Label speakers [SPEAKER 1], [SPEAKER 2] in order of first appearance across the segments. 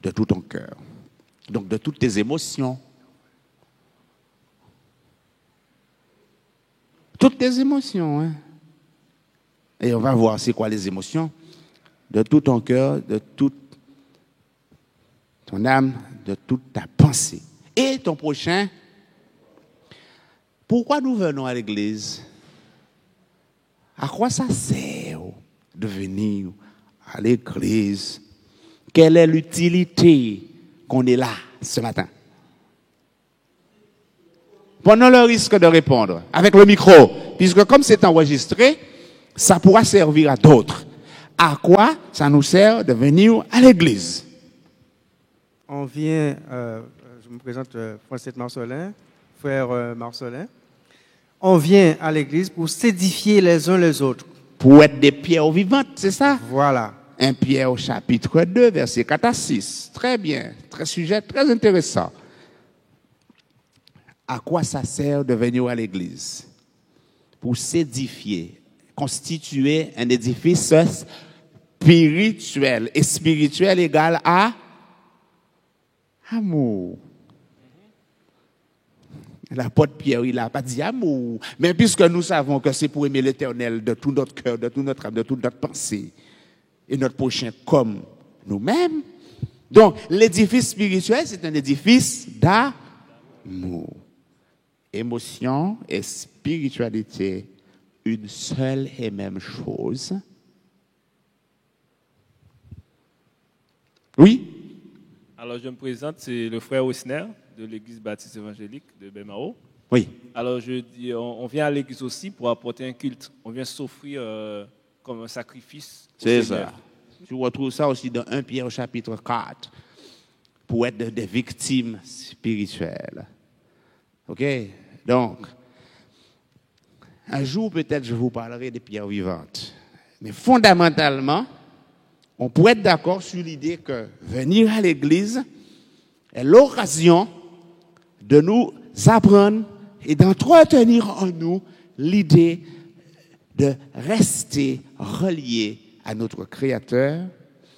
[SPEAKER 1] de tout ton cœur. Donc de toutes tes émotions. Toutes tes émotions. Hein? Et on va voir c'est quoi les émotions. De tout ton cœur, de toute ton âme, de toute ta pensée. Et ton prochain. Pourquoi nous venons à l'église? À quoi ça sert de venir à l'église? Quelle est l'utilité qu'on est là ce matin? Prenons le risque de répondre avec le micro, puisque comme c'est enregistré, ça pourra servir à d'autres. À quoi ça nous sert de venir à l'église?
[SPEAKER 2] On vient, je me présente Francis Marcelin, frère Marcelin. On vient à l'église pour s'édifier les uns les autres.
[SPEAKER 1] Pour être des pierres vivantes, c'est ça?
[SPEAKER 2] Voilà.
[SPEAKER 1] 1 Pierre au chapitre 2, versets 4 à 6. Très bien, sujet très intéressant. À quoi ça sert de venir à l'église? Pour s'édifier, constituer un édifice spirituel. Et spirituel égale à amour. L'apôtre Pierre, il n'a pas dit amour. Mais puisque nous savons que c'est pour aimer l'Éternel de tout notre cœur, de toute notre âme, de toute notre pensée, et notre prochain comme nous-mêmes. Donc, l'édifice spirituel, c'est un édifice d'amour. Émotion et spiritualité, une seule et même chose. Oui?
[SPEAKER 3] Alors, je me présente, c'est le frère Osner de l'église baptiste évangélique de Bemao.
[SPEAKER 1] Oui.
[SPEAKER 3] Alors, je dis, on vient à l'église aussi pour apporter un culte. On vient s'offrir comme un sacrifice.
[SPEAKER 1] C'est ça. Tu retrouves ça aussi dans 1 Pierre au chapitre 4, pour être des victimes spirituelles. OK? Donc, un jour peut-être je vous parlerai des pierres vivantes. Mais fondamentalement, on pourrait être d'accord sur l'idée que venir à l'église est l'occasion de nous apprendre et d'entretenir en nous l'idée de rester reliés à notre Créateur,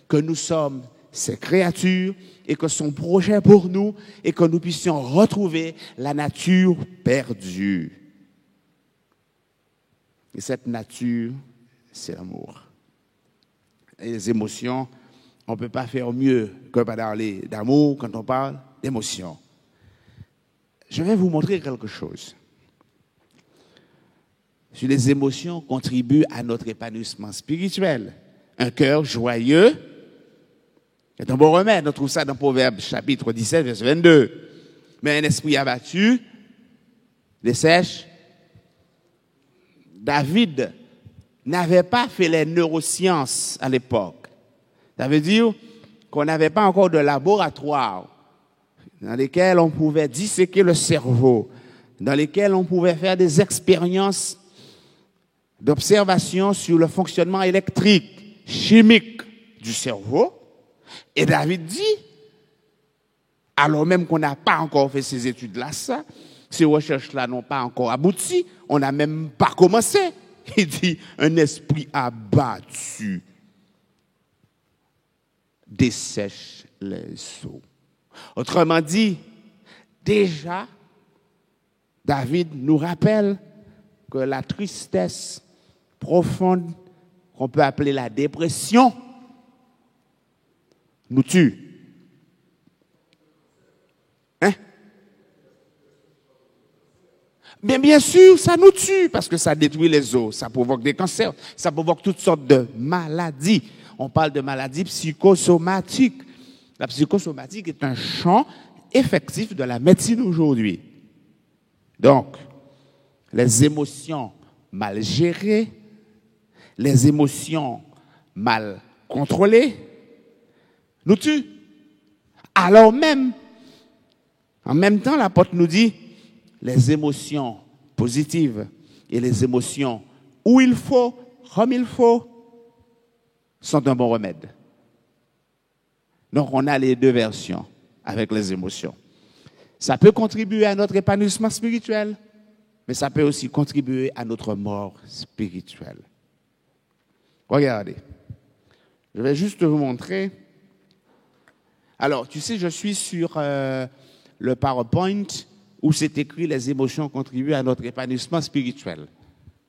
[SPEAKER 1] que nous sommes ses créatures et que son projet pour nous est que nous puissions retrouver la nature perdue. Et cette nature, c'est l'amour. Et les émotions, on ne peut pas faire mieux que parler d'amour quand on parle d'émotions. Je vais vous montrer quelque chose. Si les émotions contribuent à notre épanouissement spirituel, un cœur joyeux est un bon remède. On trouve ça dans Proverbe chapitre 17, verset 22. Mais un esprit abattu dessèche. David n'avait pas fait les neurosciences à l'époque. Ça veut dire qu'on n'avait pas encore de laboratoire dans lesquels on pouvait disséquer le cerveau, dans lesquels on pouvait faire des expériences d'observation sur le fonctionnement électrique, chimique du cerveau. Et David dit, alors même qu'on n'a pas encore fait ces études-là, ces recherches-là n'ont pas encore abouti, on n'a même pas commencé. Il dit, un esprit abattu dessèche les eaux. Autrement dit, déjà, David nous rappelle que la tristesse profonde, qu'on peut appeler la dépression, nous tue. Hein? Mais bien sûr, ça nous tue parce que ça détruit les os, ça provoque des cancers, ça provoque toutes sortes de maladies. On parle de maladies psychosomatiques. La psychosomatique est un champ effectif de la médecine aujourd'hui. Donc, les émotions mal gérées, les émotions mal contrôlées, nous tuent. Alors même, en même temps, l'apôtre nous dit, les émotions positives et les émotions où il faut, comme il faut, sont un bon remède. Donc, on a les deux versions avec les émotions. Ça peut contribuer à notre épanouissement spirituel, mais ça peut aussi contribuer à notre mort spirituelle. Regardez. Je vais juste vous montrer Alors, tu sais, je suis sur le PowerPoint où c'est écrit les émotions contribuent à notre épanouissement spirituel.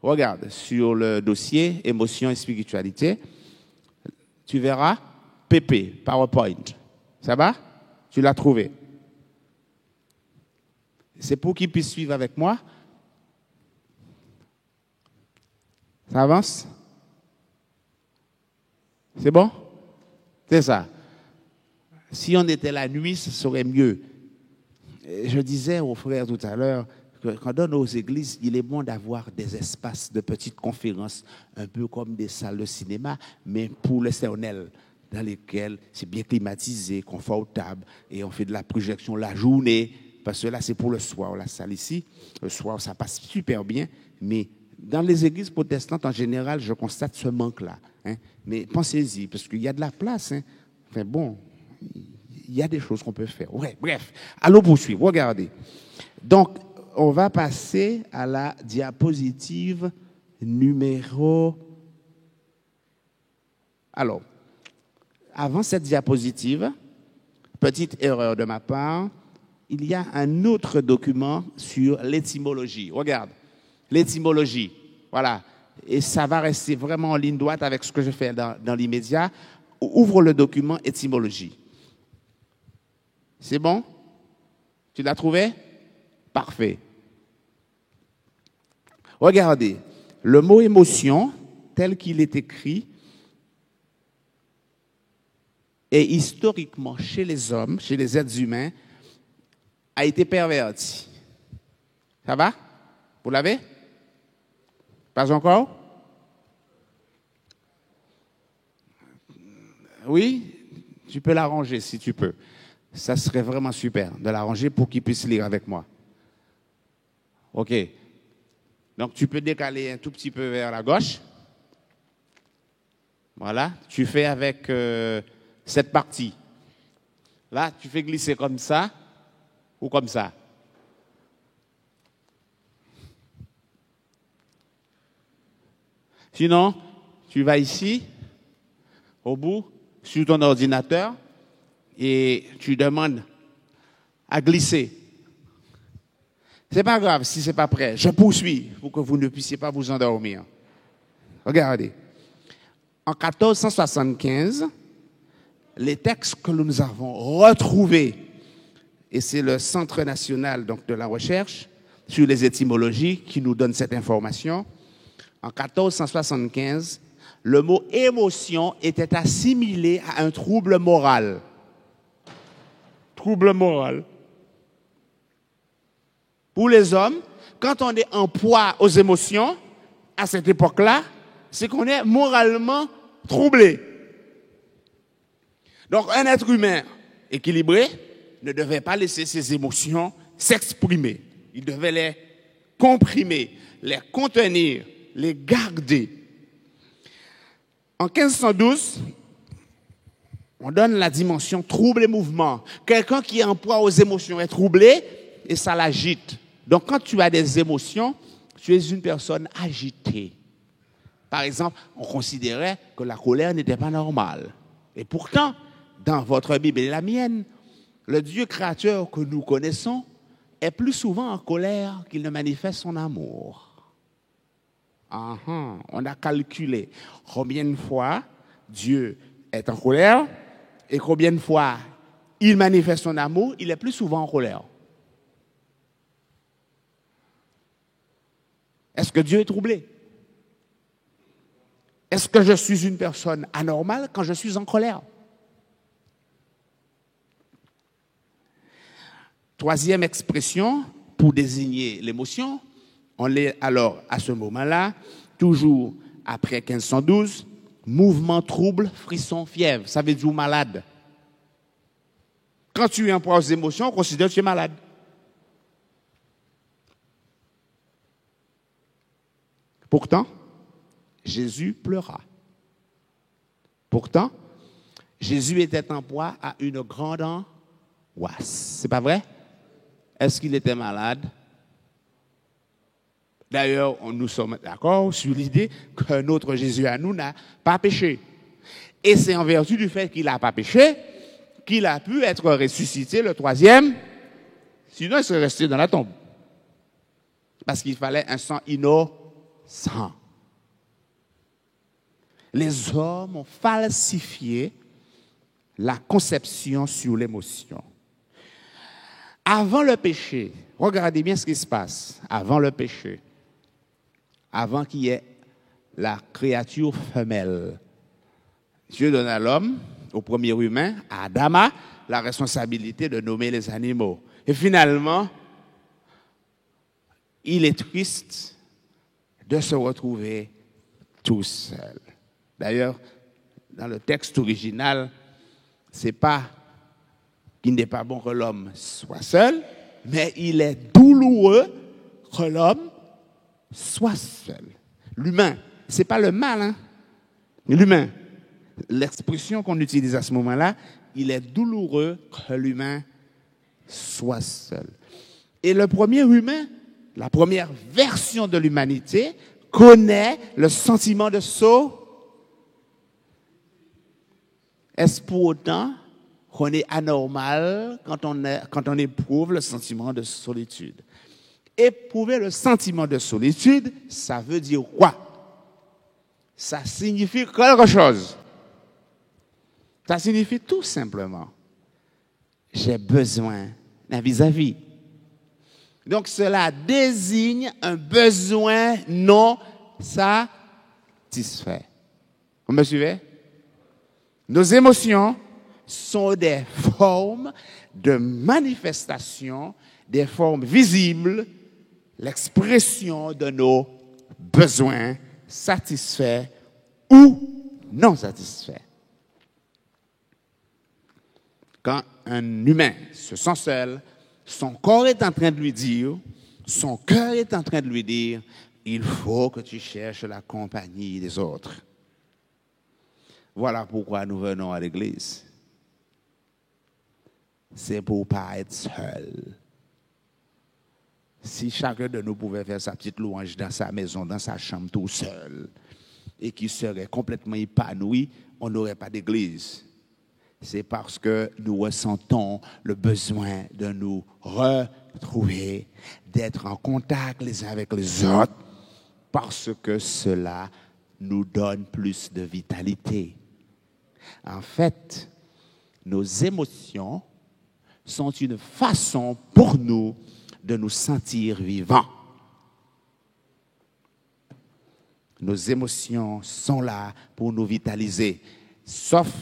[SPEAKER 1] Regarde, sur le dossier émotions et spiritualité, tu verras PP, PowerPoint. Ça va? Tu l'as trouvé. C'est pour qu'ils puissent suivre avec moi. Ça avance? C'est bon? C'est ça. Si on était la nuit, ce serait mieux. Je disais aux frères tout à l'heure que quand dans nos églises, il est bon d'avoir des espaces de petites conférences, un peu comme des salles de cinéma, mais pour le personnel, dans lesquelles c'est bien climatisé, confortable, et on fait de la projection la journée, parce que là, c'est pour le soir, la salle ici. Le soir, ça passe super bien, mais dans les églises protestantes, en général, je constate ce manque-là. Hein. Mais pensez-y, parce qu'il y a de la place. Hein. Enfin bon, il y a des choses qu'on peut faire. Ouais, bref, allons poursuivre. Regardez. Donc, on va passer à la diapositive numéro... Alors, avant cette diapositive, petite erreur de ma part, il y a un autre document sur l'étymologie. Regarde, l'étymologie, voilà. Et ça va rester vraiment en ligne droite avec ce que je fais dans l'immédiat. Ouvre le document étymologie. C'est bon? Tu l'as trouvé? Parfait. Regardez, le mot émotion, tel qu'il est écrit, est historiquement chez les hommes, chez les êtres humains, a été perverti. Ça va? Vous l'avez? Pas encore? Oui? Tu peux l'arranger si tu peux. Ça serait vraiment super de l'arranger pour qu'il puisse lire avec moi. OK. Donc, tu peux décaler un tout petit peu vers la gauche. Voilà. Tu fais avec cette partie. Là, tu fais glisser comme ça ou comme ça. Sinon, tu vas ici, au bout, sur ton ordinateur, et tu demandes à glisser. C'est pas grave si c'est pas prêt. Je poursuis pour que vous ne puissiez pas vous endormir. Regardez. En 1475, les textes que nous avons retrouvés, et c'est le Centre national donc, de la recherche sur les étymologies qui nous donne cette information, en 1475, le mot émotion était assimilé à un trouble moral. Trouble moral. Pour les hommes, quand on est en proie aux émotions, à cette époque-là, c'est qu'on est moralement troublé. Donc, un être humain équilibré ne devait pas laisser ses émotions s'exprimer. Il devait les comprimer, les contenir, les garder. En 1512, on donne la dimension trouble et mouvement. Quelqu'un qui est en proie aux émotions est troublé et ça l'agite. Donc, quand tu as des émotions, tu es une personne agitée. Par exemple, on considérait que la colère n'était pas normale. Et pourtant, dans votre Bible et la mienne, le Dieu créateur que nous connaissons est plus souvent en colère qu'il ne manifeste son amour. On a calculé combien de fois Dieu est en colère et combien de fois il manifeste son amour, il est plus souvent en colère. Est-ce que Dieu est troublé? Est-ce que je suis une personne anormale quand je suis en colère? Troisième expression pour désigner l'émotion, on l'est alors à ce moment-là, toujours après 1512, mouvement, trouble, frisson, fièvre. Ça veut dire malade. Quand tu es en proie aux émotions, on considère que tu es malade. Pourtant, Jésus pleura. Pourtant, Jésus était en proie à une grande angoisse. C'est pas vrai? Est-ce qu'il était malade? D'ailleurs, nous sommes d'accord sur l'idée que notre Jésus à nous n'a pas péché. Et c'est en vertu du fait qu'il n'a pas péché qu'il a pu être ressuscité le troisième, sinon il serait resté dans la tombe. Parce qu'il fallait un sang innocent. Les hommes ont falsifié la conception sur l'émotion. Avant le péché, regardez bien ce qui se passe. Avant le péché, avant qu'il y ait la créature femelle, Dieu donne à l'homme, au premier humain, à Adama, la responsabilité de nommer les animaux. Et finalement, il est triste de se retrouver tout seul. D'ailleurs, dans le texte original, c'est pas qu'il n'est pas bon que l'homme soit seul, mais il est douloureux que l'homme soit seul. L'humain, c'est pas le mal, hein? L'humain. L'expression qu'on utilise à ce moment-là, il est douloureux que l'humain soit seul. Et le premier humain, la première version de l'humanité, connaît le sentiment de Est-ce pour autant qu'on est anormal quand on éprouve le sentiment de solitude? Éprouver le sentiment de solitude, ça veut dire quoi? Ça signifie quelque chose. Ça signifie tout simplement, j'ai besoin d'un vis-à-vis. Donc cela désigne un besoin non satisfait. Vous me suivez? Nos émotions sont des formes de manifestation, des formes visibles, l'expression de nos besoins satisfaits ou non satisfaits. Quand un humain se sent seul, son corps est en train de lui dire, son cœur est en train de lui dire, il faut que tu cherches la compagnie des autres. Voilà pourquoi nous venons à l'église. C'est pour ne pas être seul. Si chacun de nous pouvait faire sa petite louange dans sa maison, dans sa chambre tout seul, et qu'il serait complètement épanoui, on n'aurait pas d'église. C'est parce que nous ressentons le besoin de nous retrouver, d'être en contact les uns avec les autres, parce que cela nous donne plus de vitalité. En fait, nos émotions sont une façon pour nous de nous sentir vivants. Nos émotions sont là pour nous vitaliser, sauf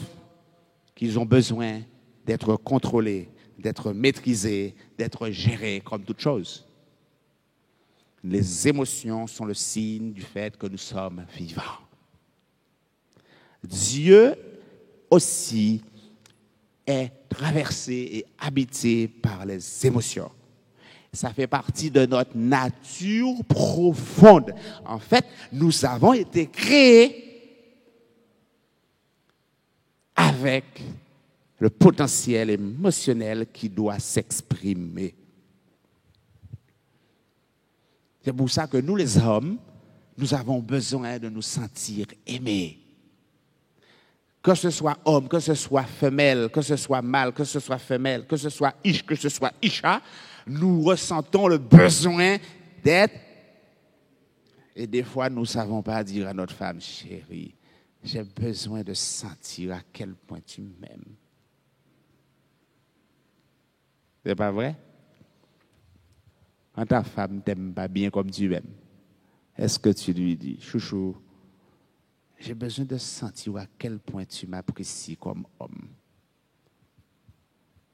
[SPEAKER 1] qu'ils ont besoin d'être contrôlés, d'être maîtrisés, d'être gérés comme toute chose. Les émotions sont le signe du fait que nous sommes vivants. Dieu aussi est traversé et habité par les émotions. Ça fait partie de notre nature profonde. En fait, nous avons été créés avec le potentiel émotionnel qui doit s'exprimer. C'est pour ça que nous, les hommes, nous avons besoin de nous sentir aimés. Que ce soit homme, que ce soit femelle, que ce soit mâle, que ce soit femelle, que ce soit ish, que ce soit isha, nous ressentons le besoin d'être. Et des fois, nous ne savons pas dire à notre femme, chérie, j'ai besoin de sentir à quel point tu m'aimes. C'est pas vrai? Quand ta femme ne t'aime pas bien comme tu aimes, est-ce que tu lui dis, chouchou, j'ai besoin de sentir à quel point tu m'apprécies comme homme?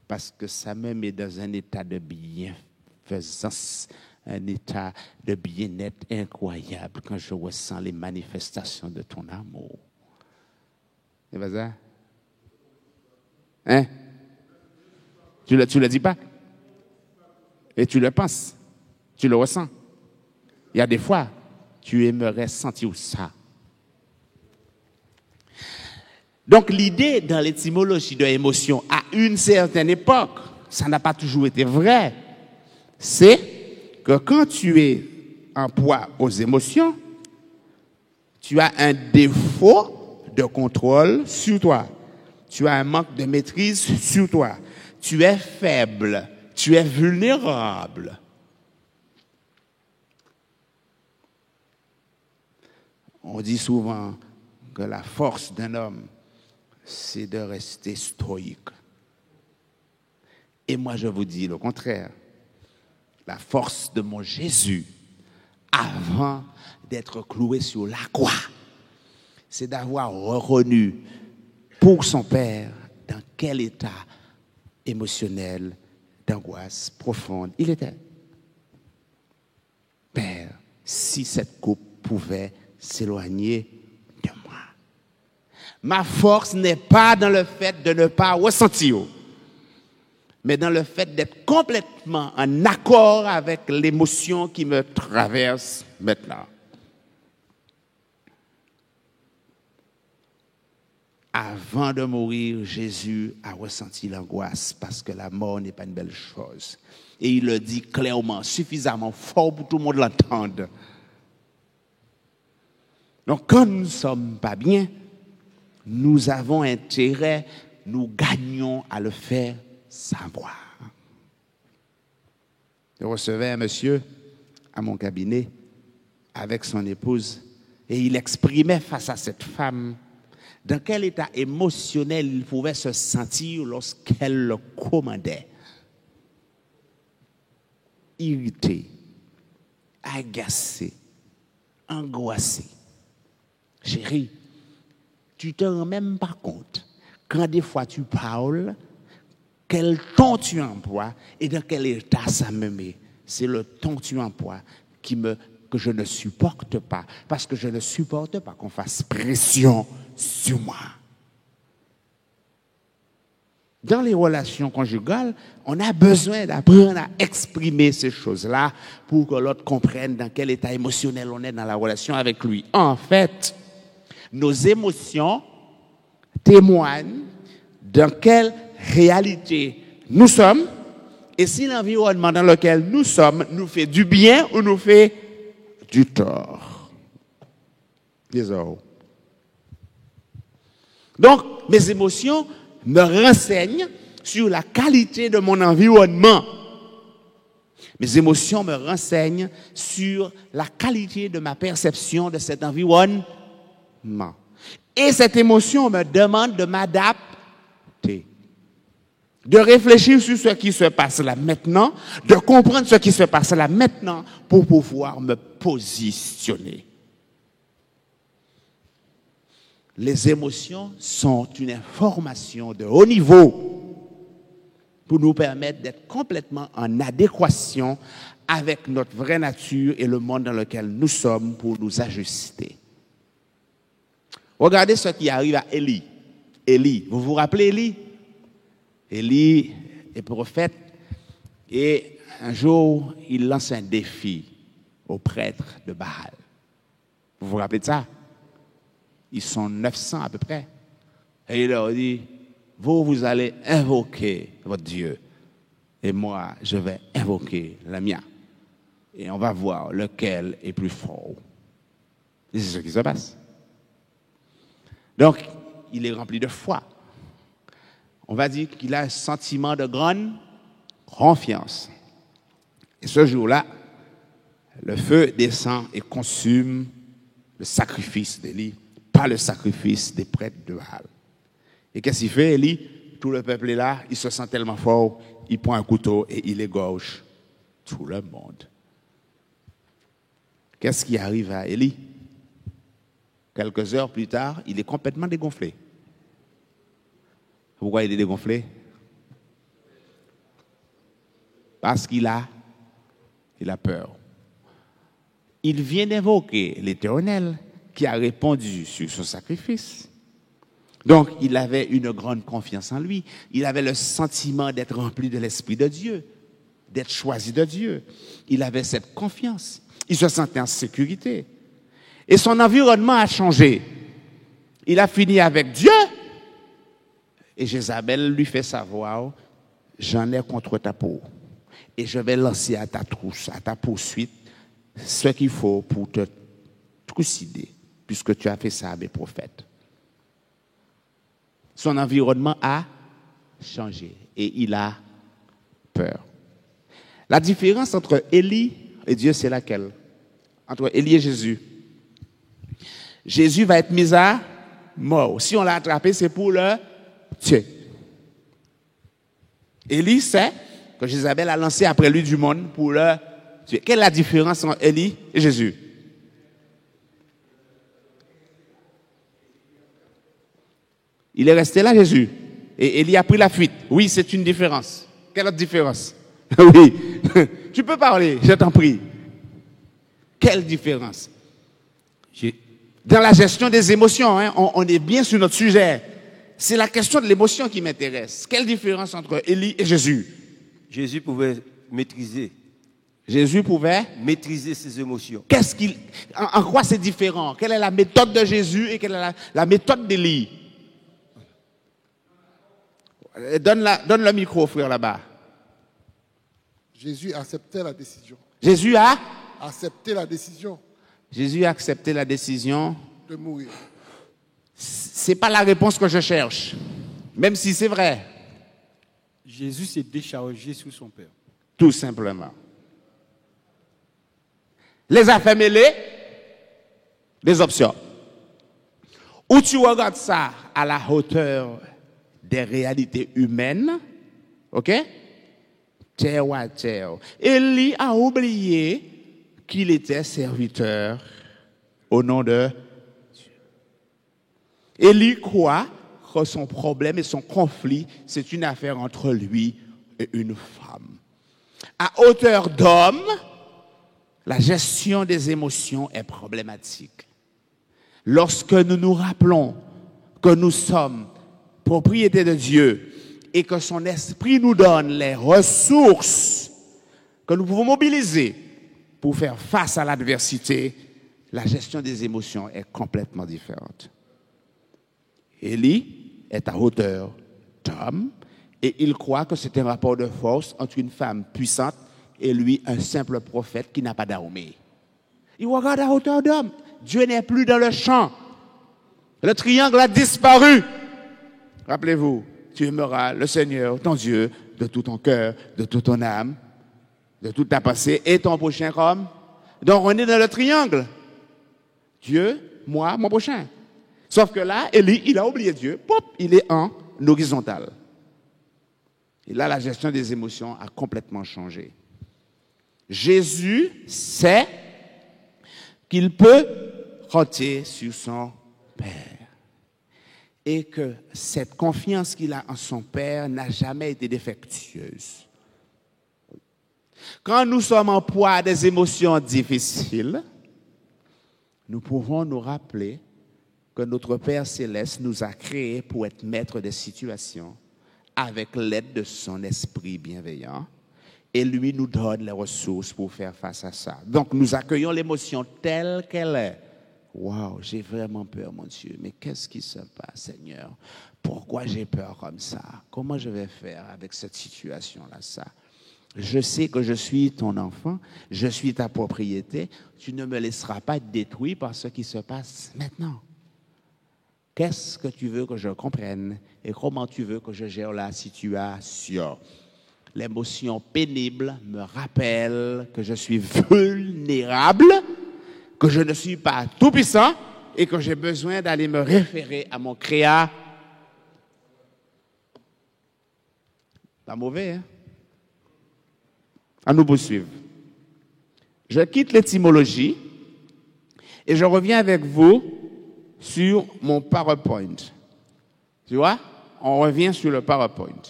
[SPEAKER 1] Parce que ça me met dans un état de bienfaisance, un état de bien-être incroyable quand je ressens les manifestations de ton amour. C'est pas ça? Hein? Tu le dis pas? Et tu le penses? Tu le ressens? Il y a des fois, tu aimerais sentir ça. Donc l'idée dans l'étymologie de l'émotion à une certaine époque, ça n'a pas toujours été vrai, c'est que quand tu es en proie aux émotions, tu as un défaut de contrôle sur toi. Tu as un manque de maîtrise sur toi. Tu es faible. Tu es vulnérable. On dit souvent que la force d'un homme, c'est de rester stoïque. Et moi, je vous dis le contraire. La force de mon Jésus, avant d'être cloué sur la croix, c'est d'avoir reconnu pour son Père dans quel état émotionnel, d'angoisse profonde il était. Père, si cette coupe pouvait s'éloigner de moi. Ma force n'est pas dans le fait de ne pas ressentir, mais dans le fait d'être complètement en accord avec l'émotion qui me traverse maintenant. Avant de mourir, Jésus a ressenti l'angoisse parce que la mort n'est pas une belle chose. Et il le dit clairement, suffisamment fort pour que tout le monde l'entende. Donc, quand nous ne sommes pas bien, nous avons intérêt, nous gagnons à le faire savoir. Je recevais un monsieur à mon cabinet avec son épouse et il exprimait face à cette femme dans quel état émotionnel il pouvait se sentir lorsqu'elle le commandait. Irrité, agacé, angoissé. Chérie, tu ne te rends même pas compte quand des fois tu parles, quel ton tu emploies et dans quel état ça me met. C'est le ton que tu emploies que je ne supporte pas, parce que je ne supporte pas qu'on fasse pression sur moi. Dans les relations conjugales, on a besoin d'apprendre à exprimer ces choses-là pour que l'autre comprenne dans quel état émotionnel on est dans la relation avec lui. En fait, nos émotions témoignent dans quelle réalité nous sommes et si l'environnement dans lequel nous sommes nous fait du bien ou nous fait du tort. Désolé. Donc, mes émotions me renseignent sur la qualité de mon environnement. Mes émotions me renseignent sur la qualité de ma perception de cet environnement. Et cette émotion me demande de m'adapter, de réfléchir sur ce qui se passe là maintenant, de comprendre ce qui se passe là maintenant pour pouvoir me positionner. Les émotions sont une information de haut niveau pour nous permettre d'être complètement en adéquation avec notre vraie nature et le monde dans lequel nous sommes pour nous ajuster. Regardez ce qui arrive à Élie. Élie, vous vous rappelez Élie? Élie est prophète et un jour, il lance un défi aux prêtres de Baal. Vous vous rappelez de ça? Ils sont 900 à peu près. Et il leur dit, vous allez invoquer votre Dieu. Et moi, je vais invoquer le mien. Et on va voir lequel est plus fort. Et c'est ce qui se passe. Donc, il est rempli de foi. On va dire qu'il a un sentiment de grande confiance. Et ce jour-là, le feu descend et consume le sacrifice d'Élie, pas le sacrifice des prêtres de Baal. Et qu'est-ce qu'il fait, Élie? Tout le peuple est là, il se sent tellement fort, il prend un couteau et il égorge tout le monde. Qu'est-ce qui arrive à Élie? Quelques heures plus tard, il est complètement dégonflé. Pourquoi il est dégonflé? Parce qu'il a peur. Il vient d'invoquer l'Éternel qui a répondu sur son sacrifice. Donc, il avait une grande confiance en lui. Il avait le sentiment d'être rempli de l'Esprit de Dieu, d'être choisi de Dieu. Il avait cette confiance. Il se sentait en sécurité. Et son environnement a changé. Il a fini avec Dieu. Et Jézabel lui fait savoir, j'en ai contre ta peau. Et je vais lancer à ta trousse, à ta poursuite, ce qu'il faut pour te trucider, puisque tu as fait ça à mes prophètes. Son environnement a changé et il a peur. La différence entre Élie et Dieu, c'est laquelle? Entre Élie et Jésus. Jésus va être mis à mort. Si on l'a attrapé, c'est pour le tuer. Élie sait que Jézabel a lancé après lui du monde pour le tuer. Quelle est la différence entre Élie et Jésus? Il est resté là, Jésus. Et Élie a pris la fuite. Oui, c'est une différence. Quelle autre différence? Oui. Tu peux parler, je t'en prie. Quelle différence? Dans la gestion des émotions, hein, on est bien sur notre sujet. C'est la question de l'émotion qui m'intéresse. Quelle différence entre Élie et Jésus?
[SPEAKER 4] Jésus pouvait maîtriser.
[SPEAKER 1] Jésus pouvait
[SPEAKER 4] maîtriser ses émotions.
[SPEAKER 1] En quoi c'est différent? Quelle est la méthode de Jésus et quelle est la méthode d'Élie? Donne le micro, frère, là-bas.
[SPEAKER 5] Jésus acceptait la décision.
[SPEAKER 1] Jésus a
[SPEAKER 5] accepté la décision.
[SPEAKER 1] Jésus a accepté la décision
[SPEAKER 5] de mourir.
[SPEAKER 1] Ce n'est pas la réponse que je cherche, même si c'est vrai.
[SPEAKER 6] Jésus s'est déchargé sur son Père.
[SPEAKER 1] Tout simplement. Les affaires mêlées, des options. Ou tu regardes ça à la hauteur des réalités humaines, ok? Terre à terre. Élie a oublié qu'il était serviteur au nom de Dieu. Élie croit que son problème et son conflit, c'est une affaire entre lui et une femme. À hauteur d'homme, la gestion des émotions est problématique. Lorsque nous nous rappelons que nous sommes propriété de Dieu et que son esprit nous donne les ressources que nous pouvons mobiliser pour faire face à l'adversité, la gestion des émotions est complètement différente. Élie est à hauteur d'homme et il croit que c'est un rapport de force entre une femme puissante et lui, un simple prophète qui n'a pas d'armée. Il regarde à hauteur d'homme. Dieu n'est plus dans le champ. Le triangle a disparu. Rappelez-vous, tu aimeras le Seigneur, ton Dieu, de tout ton cœur, de toute ton âme, de toute ta pensée et ton prochain comme. Donc on est dans le triangle. Dieu, moi, mon prochain. Sauf que là, Élie, il a oublié Dieu. Pop, il est en horizontal. Et là, la gestion des émotions a complètement changé. Jésus sait qu'il peut compter sur son Père. Et que cette confiance qu'il a en son Père n'a jamais été défectueuse. Quand nous sommes en proie à des émotions difficiles, nous pouvons nous rappeler que notre Père céleste nous a créés pour être maîtres des situations avec l'aide de son esprit bienveillant. Et lui nous donne les ressources pour faire face à ça. Donc nous accueillons l'émotion telle qu'elle est. Waouh, j'ai vraiment peur, mon Dieu. Mais qu'est-ce qui se passe, Seigneur? Pourquoi j'ai peur comme ça? Comment je vais faire avec cette situation-là, ça? Je sais que je suis ton enfant, je suis ta propriété. Tu ne me laisseras pas être détruit par ce qui se passe maintenant. Qu'est-ce que tu veux que je comprenne et comment tu veux que je gère la situation? L'émotion pénible me rappelle que je suis vulnérable, que je ne suis pas tout-puissant et que j'ai besoin d'aller me référer à mon Créateur. Pas mauvais, hein? À nous poursuivre. Je quitte l'étymologie et je reviens avec vous sur mon PowerPoint. Tu vois? On revient sur le PowerPoint.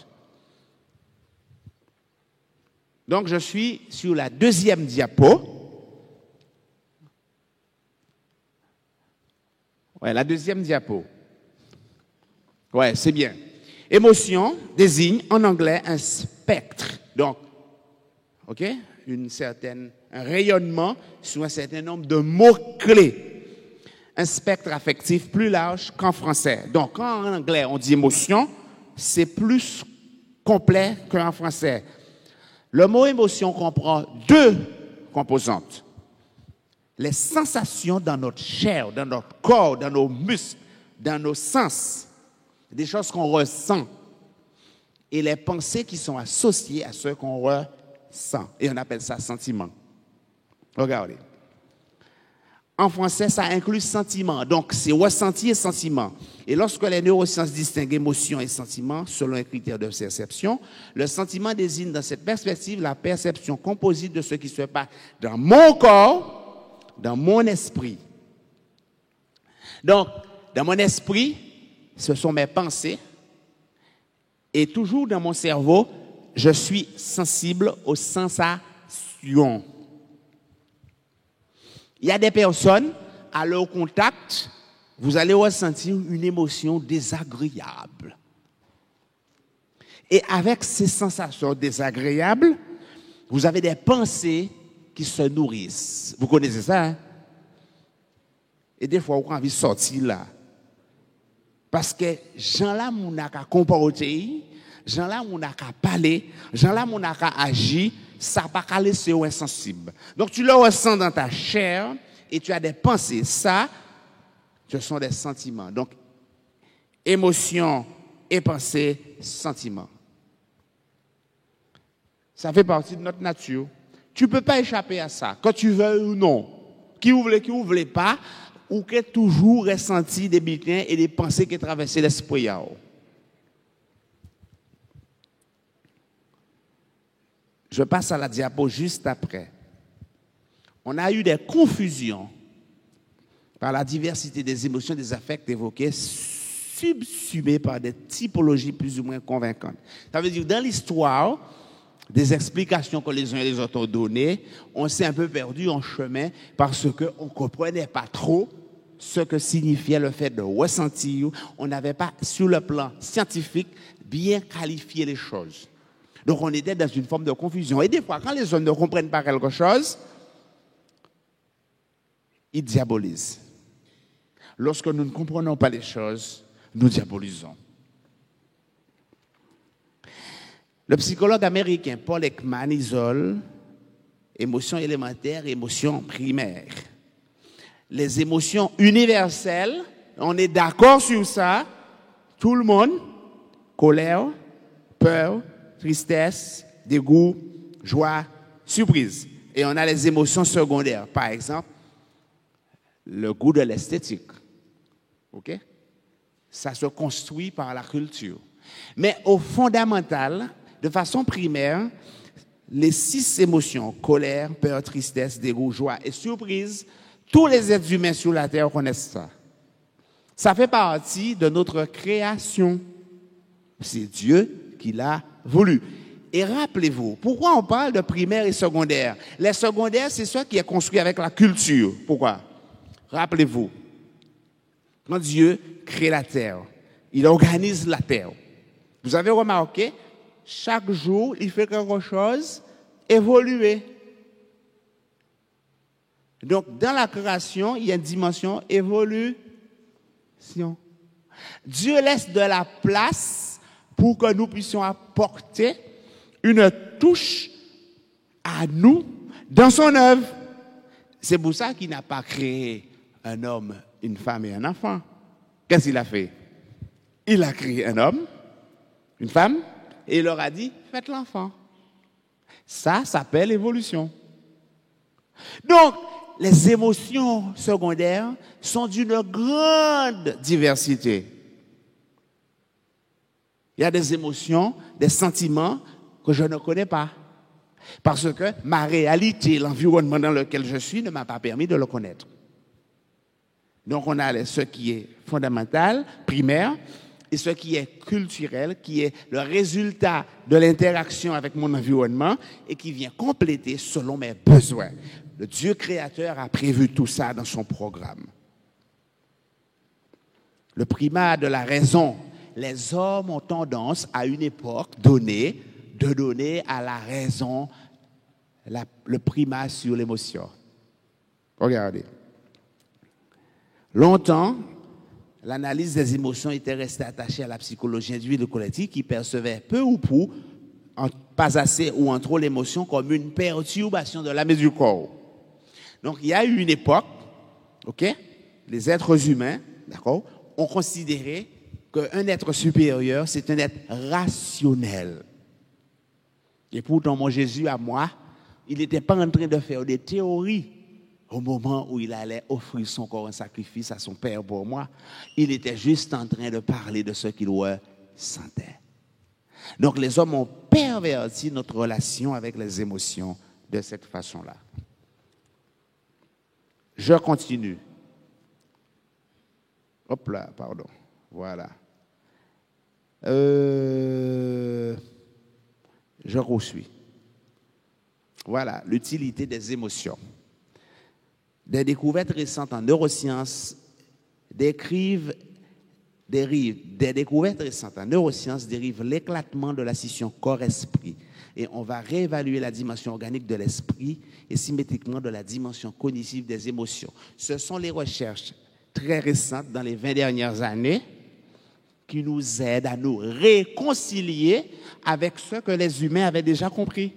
[SPEAKER 1] Donc, je suis sur la deuxième diapo. Ouais, la deuxième diapo. Ouais, c'est bien. Émotion désigne en anglais un spectre. Donc, OK? Un rayonnement sur un certain nombre de mots-clés. Un spectre affectif plus large qu'en français. Donc, quand en anglais on dit émotion, c'est plus complet qu'en français. Le mot émotion comprend deux composantes. Les sensations dans notre chair, dans notre corps, dans nos muscles, dans nos sens. des choses qu'on ressent et les pensées qui sont associées à ce qu'on ressent. Et on appelle ça sentiment. Regardez. En français, ça inclut sentiment. Donc, c'est ressenti et sentiment. Et lorsque les neurosciences distinguent émotion et sentiment selon un critère de perception, le sentiment désigne dans cette perspective la perception composite de ce qui se passe dans mon corps, dans mon esprit. Donc, dans mon esprit, ce sont mes pensées. Et toujours dans mon cerveau, je suis sensible aux sensations. Il y a des personnes, à leur contact, vous allez ressentir une émotion désagréable. Et avec ces sensations désagréables, vous avez des pensées qui se nourrissent. Vous connaissez ça, hein? Et des fois, vous avez envie de sortir là. Parce que gens-là, on n'a qu'à comporter, gens-là, on n'a qu'à parler, gens-là, on n'a qu'à agir, ça n'a pas qu'à laisser insensible. Donc, tu le ressens dans ta chair et tu as des pensées. Ça, ce sont des sentiments. Donc, émotion et pensée, sentiments. Ça fait partie de notre nature. Tu ne peux pas échapper à ça, quand tu veux ou non. Qui ouvre, qui ne ouvre pas, ou qui a toujours ressenti des bulletins et des pensées qui traversent l'esprit. Je passe à la diapo juste après. On a eu des confusions par la diversité des émotions, des affects évoqués, subsumés par des typologies plus ou moins convaincantes. Ça veut dire que dans l'histoire, des explications que les uns et les autres ont données, on s'est un peu perdu en chemin parce qu'on ne comprenait pas trop ce que signifiait le fait de ressentir. On n'avait pas, sur le plan scientifique, bien qualifié les choses. Donc, on était dans une forme de confusion. Et des fois, quand les hommes ne comprennent pas quelque chose, ils diabolisent. Lorsque nous ne comprenons pas les choses, nous diabolisons. Le psychologue américain Paul Ekman isole émotions élémentaires et émotions primaires. Les émotions universelles, on est d'accord sur ça, tout le monde, colère, peur, tristesse, dégoût, joie, surprise. Et on a les émotions secondaires. Par exemple, le goût de l'esthétique. OK? Ça se construit par la culture. Mais au fondamental, de façon primaire, les 6 émotions, colère, peur, tristesse, dégoût, joie et surprise, tous les êtres humains sur la terre connaissent ça. Ça fait partie de notre création. C'est Dieu qui l'a voulu. Et rappelez-vous, pourquoi on parle de primaire et secondaire? Les secondaires, c'est ce qui est construit avec la culture. Pourquoi? Rappelez-vous, quand Dieu crée la terre, il organise la terre. Vous avez remarqué, chaque jour, il fait quelque chose évoluer. Donc, dans la création, il y a une dimension évolution. Dieu laisse de la place pour que nous puissions apporter une touche à nous dans son œuvre. C'est pour ça qu'il n'a pas créé un homme, une femme et un enfant. Qu'est-ce qu'il a fait? Il a créé un homme, une femme, et il leur a dit, faites l'enfant. Ça s'appelle évolution. Donc, les émotions secondaires sont d'une grande diversité. Il y a des émotions, des sentiments que je ne connais pas. Parce que ma réalité, l'environnement dans lequel je suis ne m'a pas permis de le connaître. Donc on a ce qui est fondamental, primaire, et ce qui est culturel, qui est le résultat de l'interaction avec mon environnement et qui vient compléter selon mes besoins. Le Dieu créateur a prévu tout ça dans son programme. Le primat de la raison. Les hommes ont tendance, à une époque donnée, de donner à la raison le primat sur l'émotion. Regardez. Longtemps, l'analyse des émotions était restée attachée à la psychologie individuelle collective qui percevait peu ou prou, pas assez ou en trop l'émotion comme une perturbation de l'âme et du corps. Donc, il y a eu une époque, ok, les êtres humains, d'accord, ont considéré qu'un être supérieur, c'est un être rationnel. Et pourtant, mon Jésus, à moi, il n'était pas en train de faire des théories au moment où il allait offrir son corps en sacrifice à son Père pour moi. Il était juste en train de parler de ce qu'il ressentait. Donc, les hommes ont perverti notre relation avec les émotions de cette façon-là. Je continue. Hop là, pardon. Voilà. Je poursuis. Voilà, l'utilité des émotions. Des découvertes récentes en neurosciences dérivent l'éclatement de la scission corps-esprit. Et on va réévaluer la dimension organique de l'esprit et symétriquement de la dimension cognitive des émotions. Ce sont les recherches très récentes dans les 20 dernières années qui nous aident à nous réconcilier avec ce que les humains avaient déjà compris.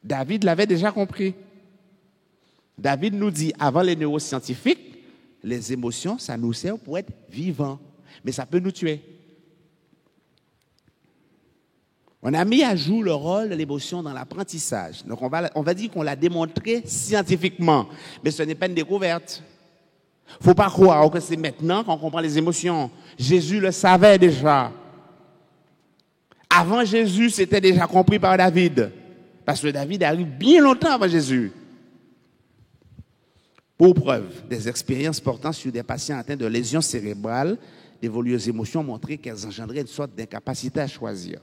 [SPEAKER 1] David l'avait déjà compris. David nous dit, avant les neuroscientifiques, les émotions, ça nous sert pour être vivants, mais ça peut nous tuer. On a mis à jour le rôle de l'émotion dans l'apprentissage. Donc on va dire qu'on l'a démontré scientifiquement, mais ce n'est pas une découverte. Il ne faut pas croire que c'est maintenant qu'on comprend les émotions. Jésus le savait déjà. Avant Jésus, c'était déjà compris par David. Parce que David arrive bien longtemps avant Jésus. Pour preuve, des expériences portant sur des patients atteints de lésions cérébrales, d'évoluées émotions ont montré qu'elles engendraient une sorte d'incapacité à choisir.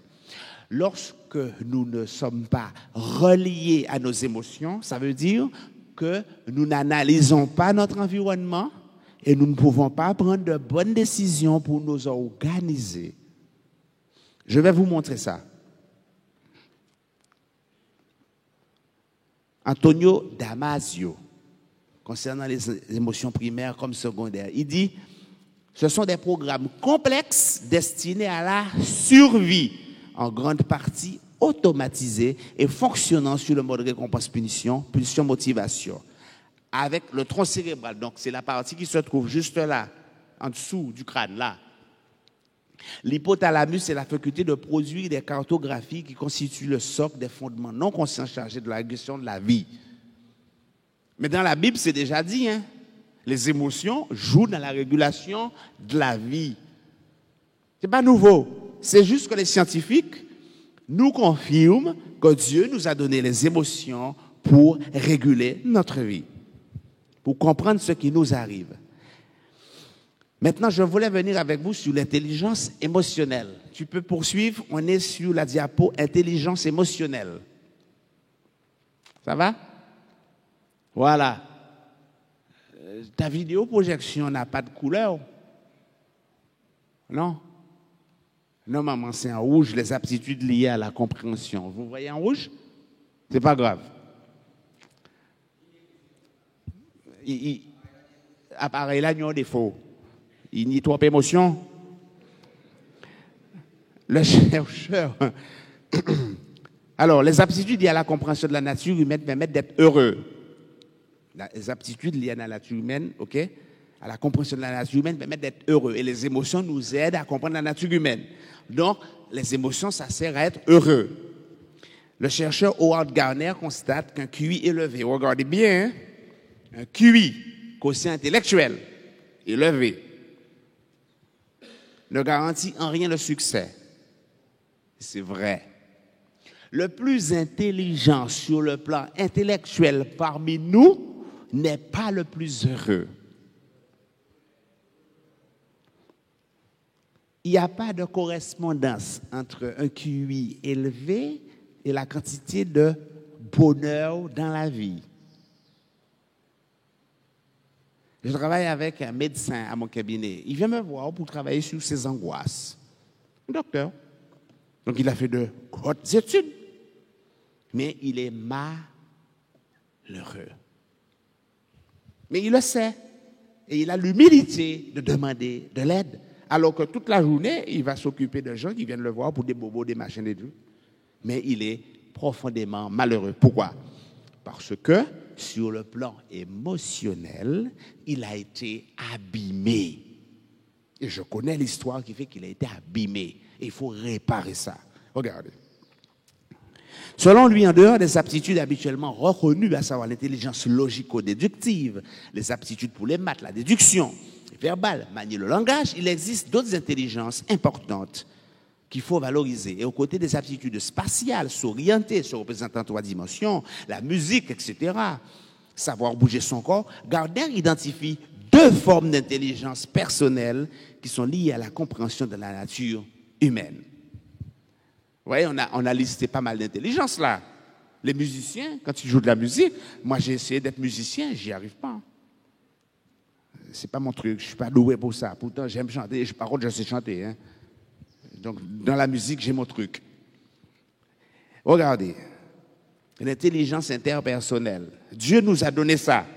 [SPEAKER 1] Lorsque nous ne sommes pas reliés à nos émotions, ça veut dire que nous n'analysons pas notre environnement et nous ne pouvons pas prendre de bonnes décisions pour nous organiser. Je vais vous montrer ça. Antonio Damasio, concernant les émotions primaires comme secondaires, il dit « Ce sont des programmes complexes destinés à la survie, en grande partie automatisés et fonctionnant sur le mode récompense-punition, pulsion-motivation, avec le tronc cérébral. » Donc, c'est la partie qui se trouve juste là, en dessous du crâne, là. L'hypothalamus, c'est la faculté de produire des cartographies qui constituent le socle des fondements non conscients chargés de la régulation de la vie. Mais dans la Bible, c'est déjà dit, hein, les émotions jouent dans la régulation de la vie. Ce n'est pas nouveau. C'est juste que les scientifiques nous confirment que Dieu nous a donné les émotions pour réguler notre vie, pour comprendre ce qui nous arrive. Maintenant, je voulais venir avec vous sur l'intelligence émotionnelle. Tu peux poursuivre, on est sur la diapo intelligence émotionnelle. Ça va? Voilà. Ta vidéo projection n'a pas de couleur. Non? Non, maman, c'est en rouge, les aptitudes liées à la compréhension. Vous voyez en rouge? C'est pas grave. Appareil là, il y a un défaut. Il n'y a trop d'émotion. Le chercheur. Alors, les aptitudes liées à la compréhension de la nature humaine permettent d'être heureux. Les aptitudes liées à la nature humaine, ok, à la compréhension de la nature humaine permettent d'être heureux. Et les émotions nous aident à comprendre la nature humaine. Donc, les émotions, ça sert à être heureux. Le chercheur Howard Gardner constate qu'un QI élevé, regardez bien, hein, un QI, quotient intellectuel, élevé, ne garantit en rien le succès. C'est vrai. Le plus intelligent sur le plan intellectuel parmi nous n'est pas le plus heureux. Il n'y a pas de correspondance entre un QI élevé et la quantité de bonheur dans la vie. Je travaille avec un médecin à mon cabinet. Il vient me voir pour travailler sur ses angoisses. Un docteur. Donc, il a fait de hautes études. Mais il est malheureux. Mais il le sait. Et il a l'humilité de demander de l'aide. Alors que toute la journée, il va s'occuper de gens qui viennent le voir pour des bobos, des machins et tout. Mais il est profondément malheureux. Pourquoi? Parce que, sur le plan émotionnel, il a été abîmé. Et je connais l'histoire qui fait qu'il a été abîmé. Et il faut réparer ça. Regardez. Selon lui, en dehors des aptitudes habituellement reconnues, à savoir l'intelligence logico-déductive, les aptitudes pour les maths, la déduction, verbale, manier le langage, il existe d'autres intelligences importantes qu'il faut valoriser. Et aux côtés des aptitudes spatiales, s'orienter, se représenter en 3 dimensions, la musique, etc., savoir bouger son corps, Gardner identifie 2 formes d'intelligence personnelle qui sont liées à la compréhension de la nature humaine. Vous voyez, on a listé pas mal d'intelligence là. Les musiciens, quand ils jouent de la musique, moi j'ai essayé d'être musicien, j'y arrive pas. C'est pas mon truc, je suis pas doué pour ça. Pourtant, j'aime chanter, par contre, je sais chanter. Hein. Donc, dans la musique, j'ai mon truc. Regardez, l'intelligence interpersonnelle. Dieu nous a donné ça.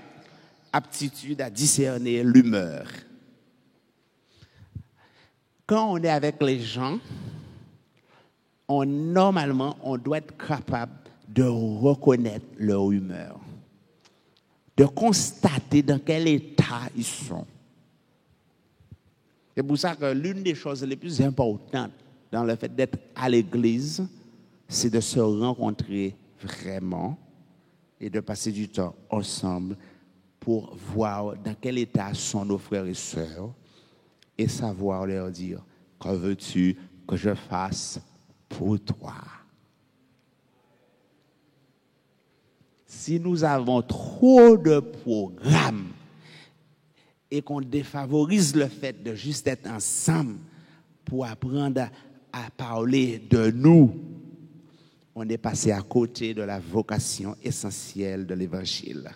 [SPEAKER 1] Aptitude à discerner l'humeur. Quand on est avec les gens, normalement, on doit être capable de reconnaître leur humeur, de constater dans quel état ils sont. C'est pour ça que l'une des choses les plus importantes dans le fait d'être à l'église, c'est de se rencontrer vraiment et de passer du temps ensemble pour voir dans quel état sont nos frères et sœurs et savoir leur dire « Que veux-tu que je fasse pour toi ?» Si nous avons trop de programmes et qu'on défavorise le fait de juste être ensemble pour apprendre à parler de nous, on est passé à côté de la vocation essentielle de l'Évangile.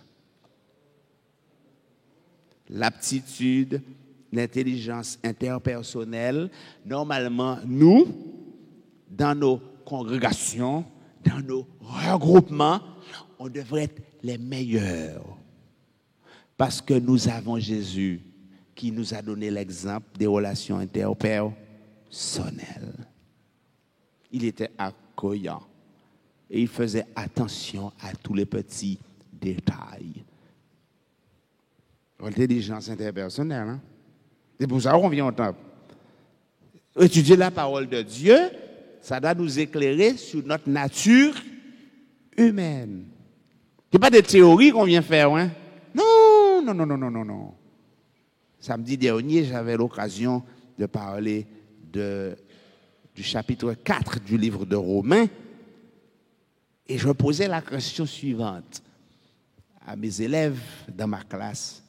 [SPEAKER 1] L'aptitude, l'intelligence interpersonnelle, normalement, nous, dans nos congrégations, dans nos regroupements, on devrait être les meilleurs. Parce que nous avons Jésus qui nous a donné l'exemple des relations interpersonnelles. Il était accueillant et il faisait attention à tous les petits détails. L'intelligence interpersonnelle, hein? C'est pour ça qu'on vient au temple. Étudier la parole de Dieu, ça doit nous éclairer sur notre nature humaine. Ce n'est pas des théories qu'on vient faire, hein? Non. Samedi dernier, j'avais l'occasion de parler du chapitre 4 du livre de Romains et je posais la question suivante à mes élèves dans ma classe.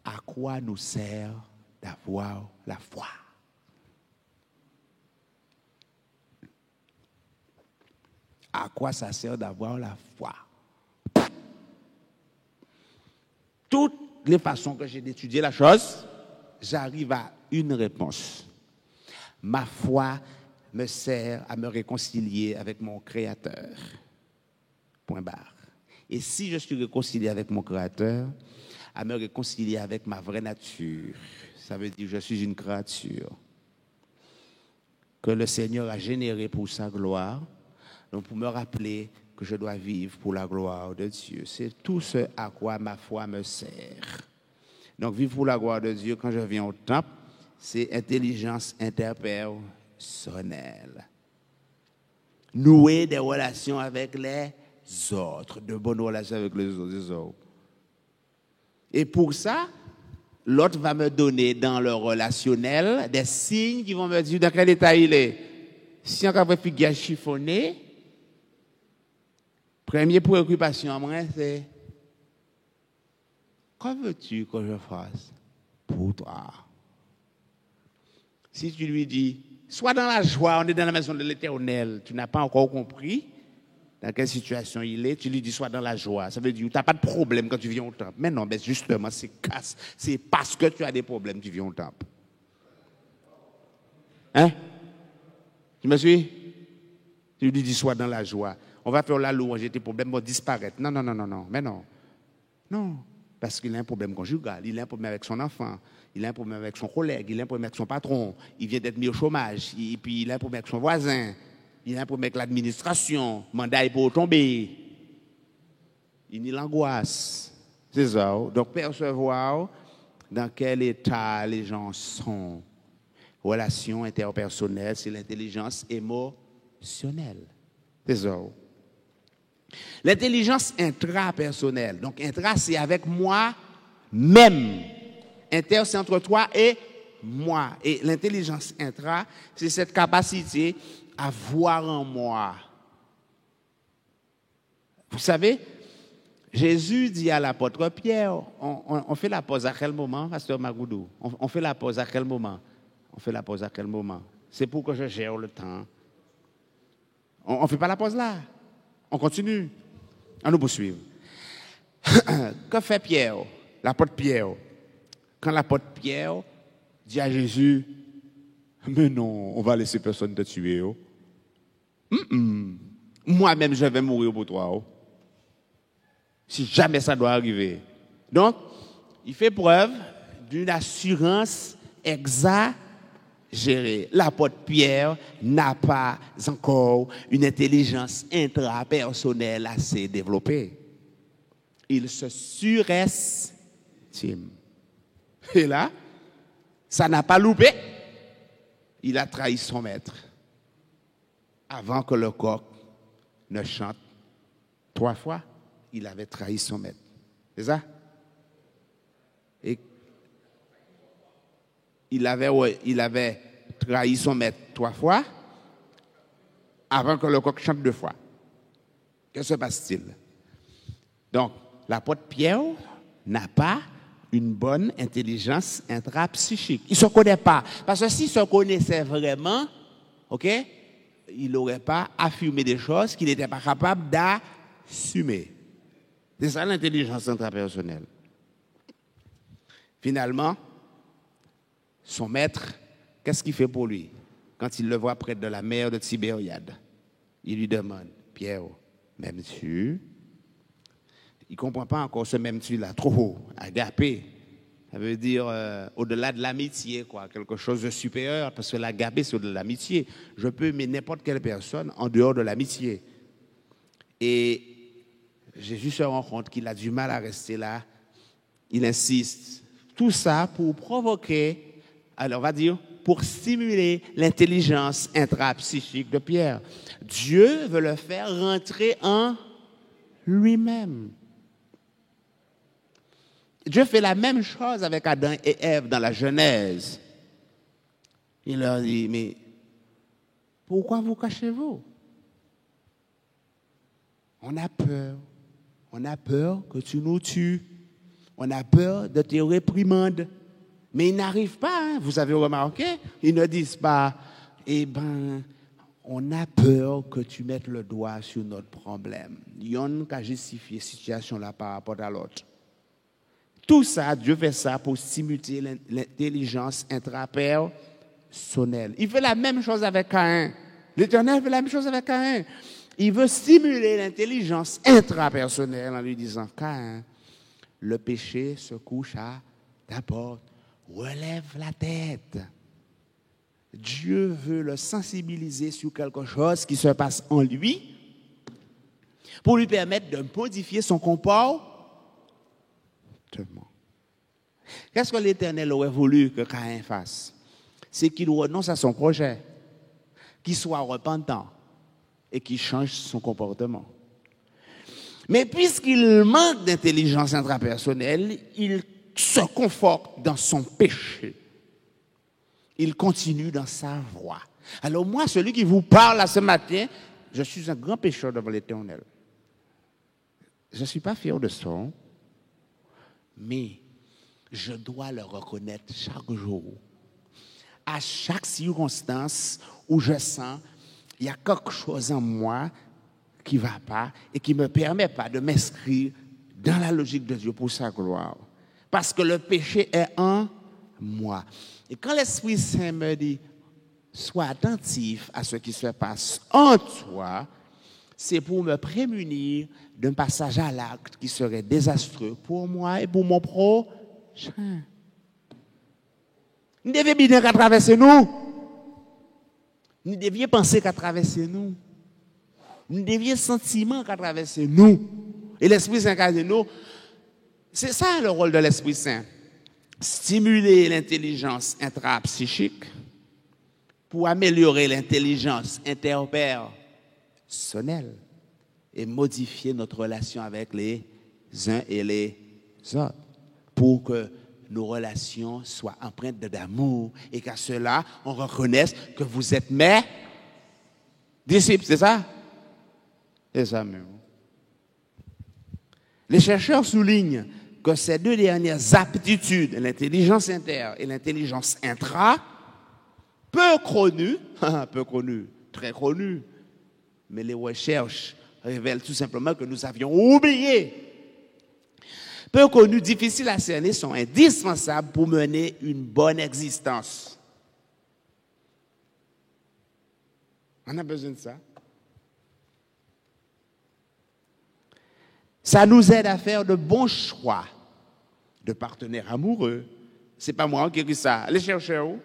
[SPEAKER 1] À quoi nous sert d'avoir la foi? À quoi ça sert d'avoir la foi? Toutes les façons que j'ai d'étudier la chose, j'arrive à une réponse. Ma foi me sert à me réconcilier avec mon Créateur. Point barre. Et si je suis réconcilié avec mon Créateur, à me réconcilier avec ma vraie nature, ça veut dire que je suis une créature que le Seigneur a générée pour sa gloire, donc pour me rappeler que je dois vivre pour la gloire de Dieu. C'est tout ce à quoi ma foi me sert. Donc, vivre pour la gloire de Dieu, quand je viens au temple, c'est intelligence interpersonnelle. Nouer des relations avec les autres, de bonnes relations avec les autres. Et pour ça, l'autre va me donner dans le relationnel des signes qui vont me dire dans quel état il est. Si on a un figure chiffonné, première préoccupation à moi, c'est que veux-tu que je fasse pour toi? Si tu lui dis, sois dans la joie, on est dans la maison de l'Éternel, tu n'as pas encore compris dans quelle situation il est, tu lui dis, sois dans la joie. Ça veut dire, tu n'as pas de problème quand tu viens au temple. Mais non, mais justement, c'est parce que tu as des problèmes que tu viens au temple. Hein? Tu me suis? Tu lui dis, sois dans la joie. On va faire la louange, tes problèmes vont disparaître. Non. Mais non. Non. Parce qu'il a un problème conjugal, il a un problème avec son enfant, il a un problème avec son collègue, il a un problème avec son patron, il vient d'être mis au chômage, et puis il a un problème avec son voisin, il a un problème avec l'administration, mandat est pour tomber. Il y a l'angoisse. C'est ça. Donc percevoir dans quel état les gens sont Relation interpersonnelle, c'est l'intelligence émotionnelle. C'est ça. L'intelligence intrapersonnelle. Donc, intra, c'est avec moi-même. Inter, c'est entre toi et moi. Et l'intelligence intra, c'est cette capacité à voir en moi. Vous savez, Jésus dit à l'apôtre Pierre, on fait la pause à quel moment, pasteur Magoudou? On fait la pause à quel moment? On fait la pause à quel moment? C'est pour que je gère le temps. On ne fait pas la pause là. On continue. On nous poursuit. Que fait Pierre, l'apôtre Pierre? Quand l'apôtre Pierre dit à Jésus, mais non, on va laisser personne te tuer. Oh. Moi-même, je vais mourir pour toi. Oh. Si jamais ça doit arriver. Donc, il fait preuve d'une assurance exagérée. L'apôtre Pierre n'a pas encore une intelligence intrapersonnelle assez développée. Il se surestime. Et là, ça n'a pas loupé. Il a trahi son maître avant que le coq ne chante 3 fois. Il avait trahi son maître. C'est ça? Et il avait trahi son maître 3 fois avant que le coq chante 2 fois. Que se passe-t-il? Donc, l'apôtre Pierre n'a pas une bonne intelligence intrapsychique. Il ne se connaît pas. Parce que s'il se connaissait vraiment, ok, il n'aurait pas affirmé des choses qu'il n'était pas capable d'assumer. C'est ça l'intelligence intrapersonnelle. Finalement, son maître, qu'est-ce qu'il fait pour lui? Quand il le voit près de la mer de Tibériade, il lui demande, Pierre, m'aimes-tu? Il ne comprend pas encore ce m'aimes-tu là, trop haut, agapé. Ça veut dire au-delà de l'amitié, quoi, quelque chose de supérieur, parce que l'agapé, c'est au-delà de l'amitié. Je peux aimer n'importe quelle personne en dehors de l'amitié. Et Jésus se rend compte qu'il a du mal à rester là. Il insiste. Tout ça pour provoquer, alors on va dire, pour stimuler l'intelligence intrapsychique de Pierre. Dieu veut le faire rentrer en lui-même. Dieu fait la même chose avec Adam et Ève dans la Genèse. Il leur dit, mais pourquoi vous cachez-vous? On a peur. On a peur que tu nous tues. On a peur de tes réprimandes. Mais ils n'arrivent pas, hein, vous avez remarqué, ils ne disent pas, eh bien, on a peur que tu mettes le doigt sur notre problème. Il y en a qu'à justifier cette situation-là par rapport à l'autre. Tout ça, Dieu fait ça pour stimuler l'intelligence intrapersonnelle. Il fait la même chose avec Caïn. L'Éternel fait la même chose avec Caïn. Il veut stimuler l'intelligence intrapersonnelle en lui disant, Caïn, le péché se couche à ta porte. Relève la tête. Dieu veut le sensibiliser sur quelque chose qui se passe en lui pour lui permettre de modifier son comportement. Qu'est-ce que l'Éternel aurait voulu que Caïn fasse? C'est qu'il renonce à son projet, qu'il soit repentant et qu'il change son comportement. Mais puisqu'il manque d'intelligence intrapersonnelle, il se conforte dans son péché. Il continue dans sa voie. Alors moi, celui qui vous parle ce matin, je suis un grand pécheur devant l'Éternel. Je ne suis pas fier de ça, mais je dois le reconnaître chaque jour. À chaque circonstance où je sens qu'il y a quelque chose en moi qui ne va pas et qui ne me permet pas de m'inscrire dans la logique de Dieu pour sa gloire. Parce que le péché est en moi. Et quand l'Esprit Saint me dit, sois attentif à ce qui se passe en toi, c'est pour me prémunir d'un passage à l'acte qui serait désastreux pour moi et pour mon prochain. Nous devions bien qu'à traverser nous. Nous devions penser qu'à traverser nous. Nous devions sentiments qu'à traverser nous. Et l'Esprit Saint a dit nous. C'est ça le rôle de l'Esprit Saint. Stimuler l'intelligence intrapsychique pour améliorer l'intelligence interpersonnelle et modifier notre relation avec les uns et les autres, pour que nos relations soient empreintes d'amour et qu'à cela, on reconnaisse que vous êtes mes disciples, c'est ça? C'est ça même. Les chercheurs soulignent que ces deux dernières aptitudes, l'intelligence inter et l'intelligence intra, peu connues, très connues, mais les recherches révèlent tout simplement que nous avions oublié. Peu connues, difficiles à cerner, sont indispensables pour mener une bonne existence. On a besoin de ça. Ça nous aide à faire de bons choix de partenaires amoureux. C'est pas moi qui ai dit ça. Allez chercher où?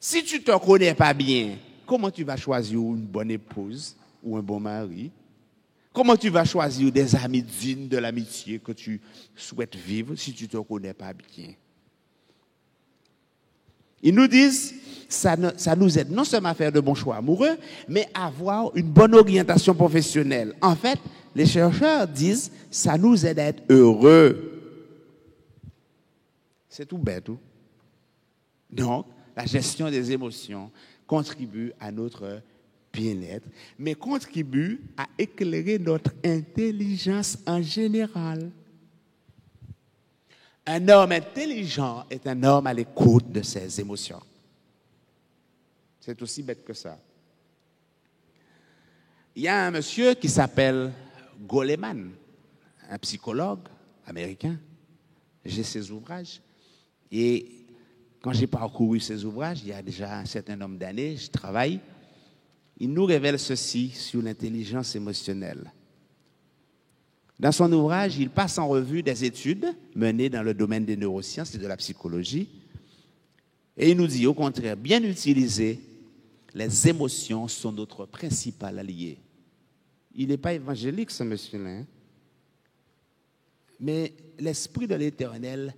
[SPEAKER 1] Si tu ne te connais pas bien, comment tu vas choisir une bonne épouse ou un bon mari? Comment tu vas choisir des amis dignes de l'amitié que tu souhaites vivre si tu ne te connais pas bien? Ils nous disent, ça nous aide non seulement à faire de bons choix amoureux, mais à avoir une bonne orientation professionnelle. En fait, les chercheurs disent, ça nous aide à être heureux. C'est tout bête, tout. Donc, la gestion des émotions contribue à notre bien-être, mais contribue à éclairer notre intelligence en général. Un homme intelligent est un homme à l'écoute de ses émotions. C'est aussi bête que ça. Il y a un monsieur qui s'appelle Goleman, un psychologue américain. J'ai ses ouvrages. Et quand j'ai parcouru ses ouvrages, il y a déjà un certain nombre d'années, je travaille, il nous révèle ceci sur l'intelligence émotionnelle. Dans son ouvrage, il passe en revue des études menées dans le domaine des neurosciences et de la psychologie. Et il nous dit, au contraire, bien utilisées, les émotions sont notre principal allié. Il n'est pas évangélique, ce monsieur-là. Hein? Mais l'Esprit de l'Éternel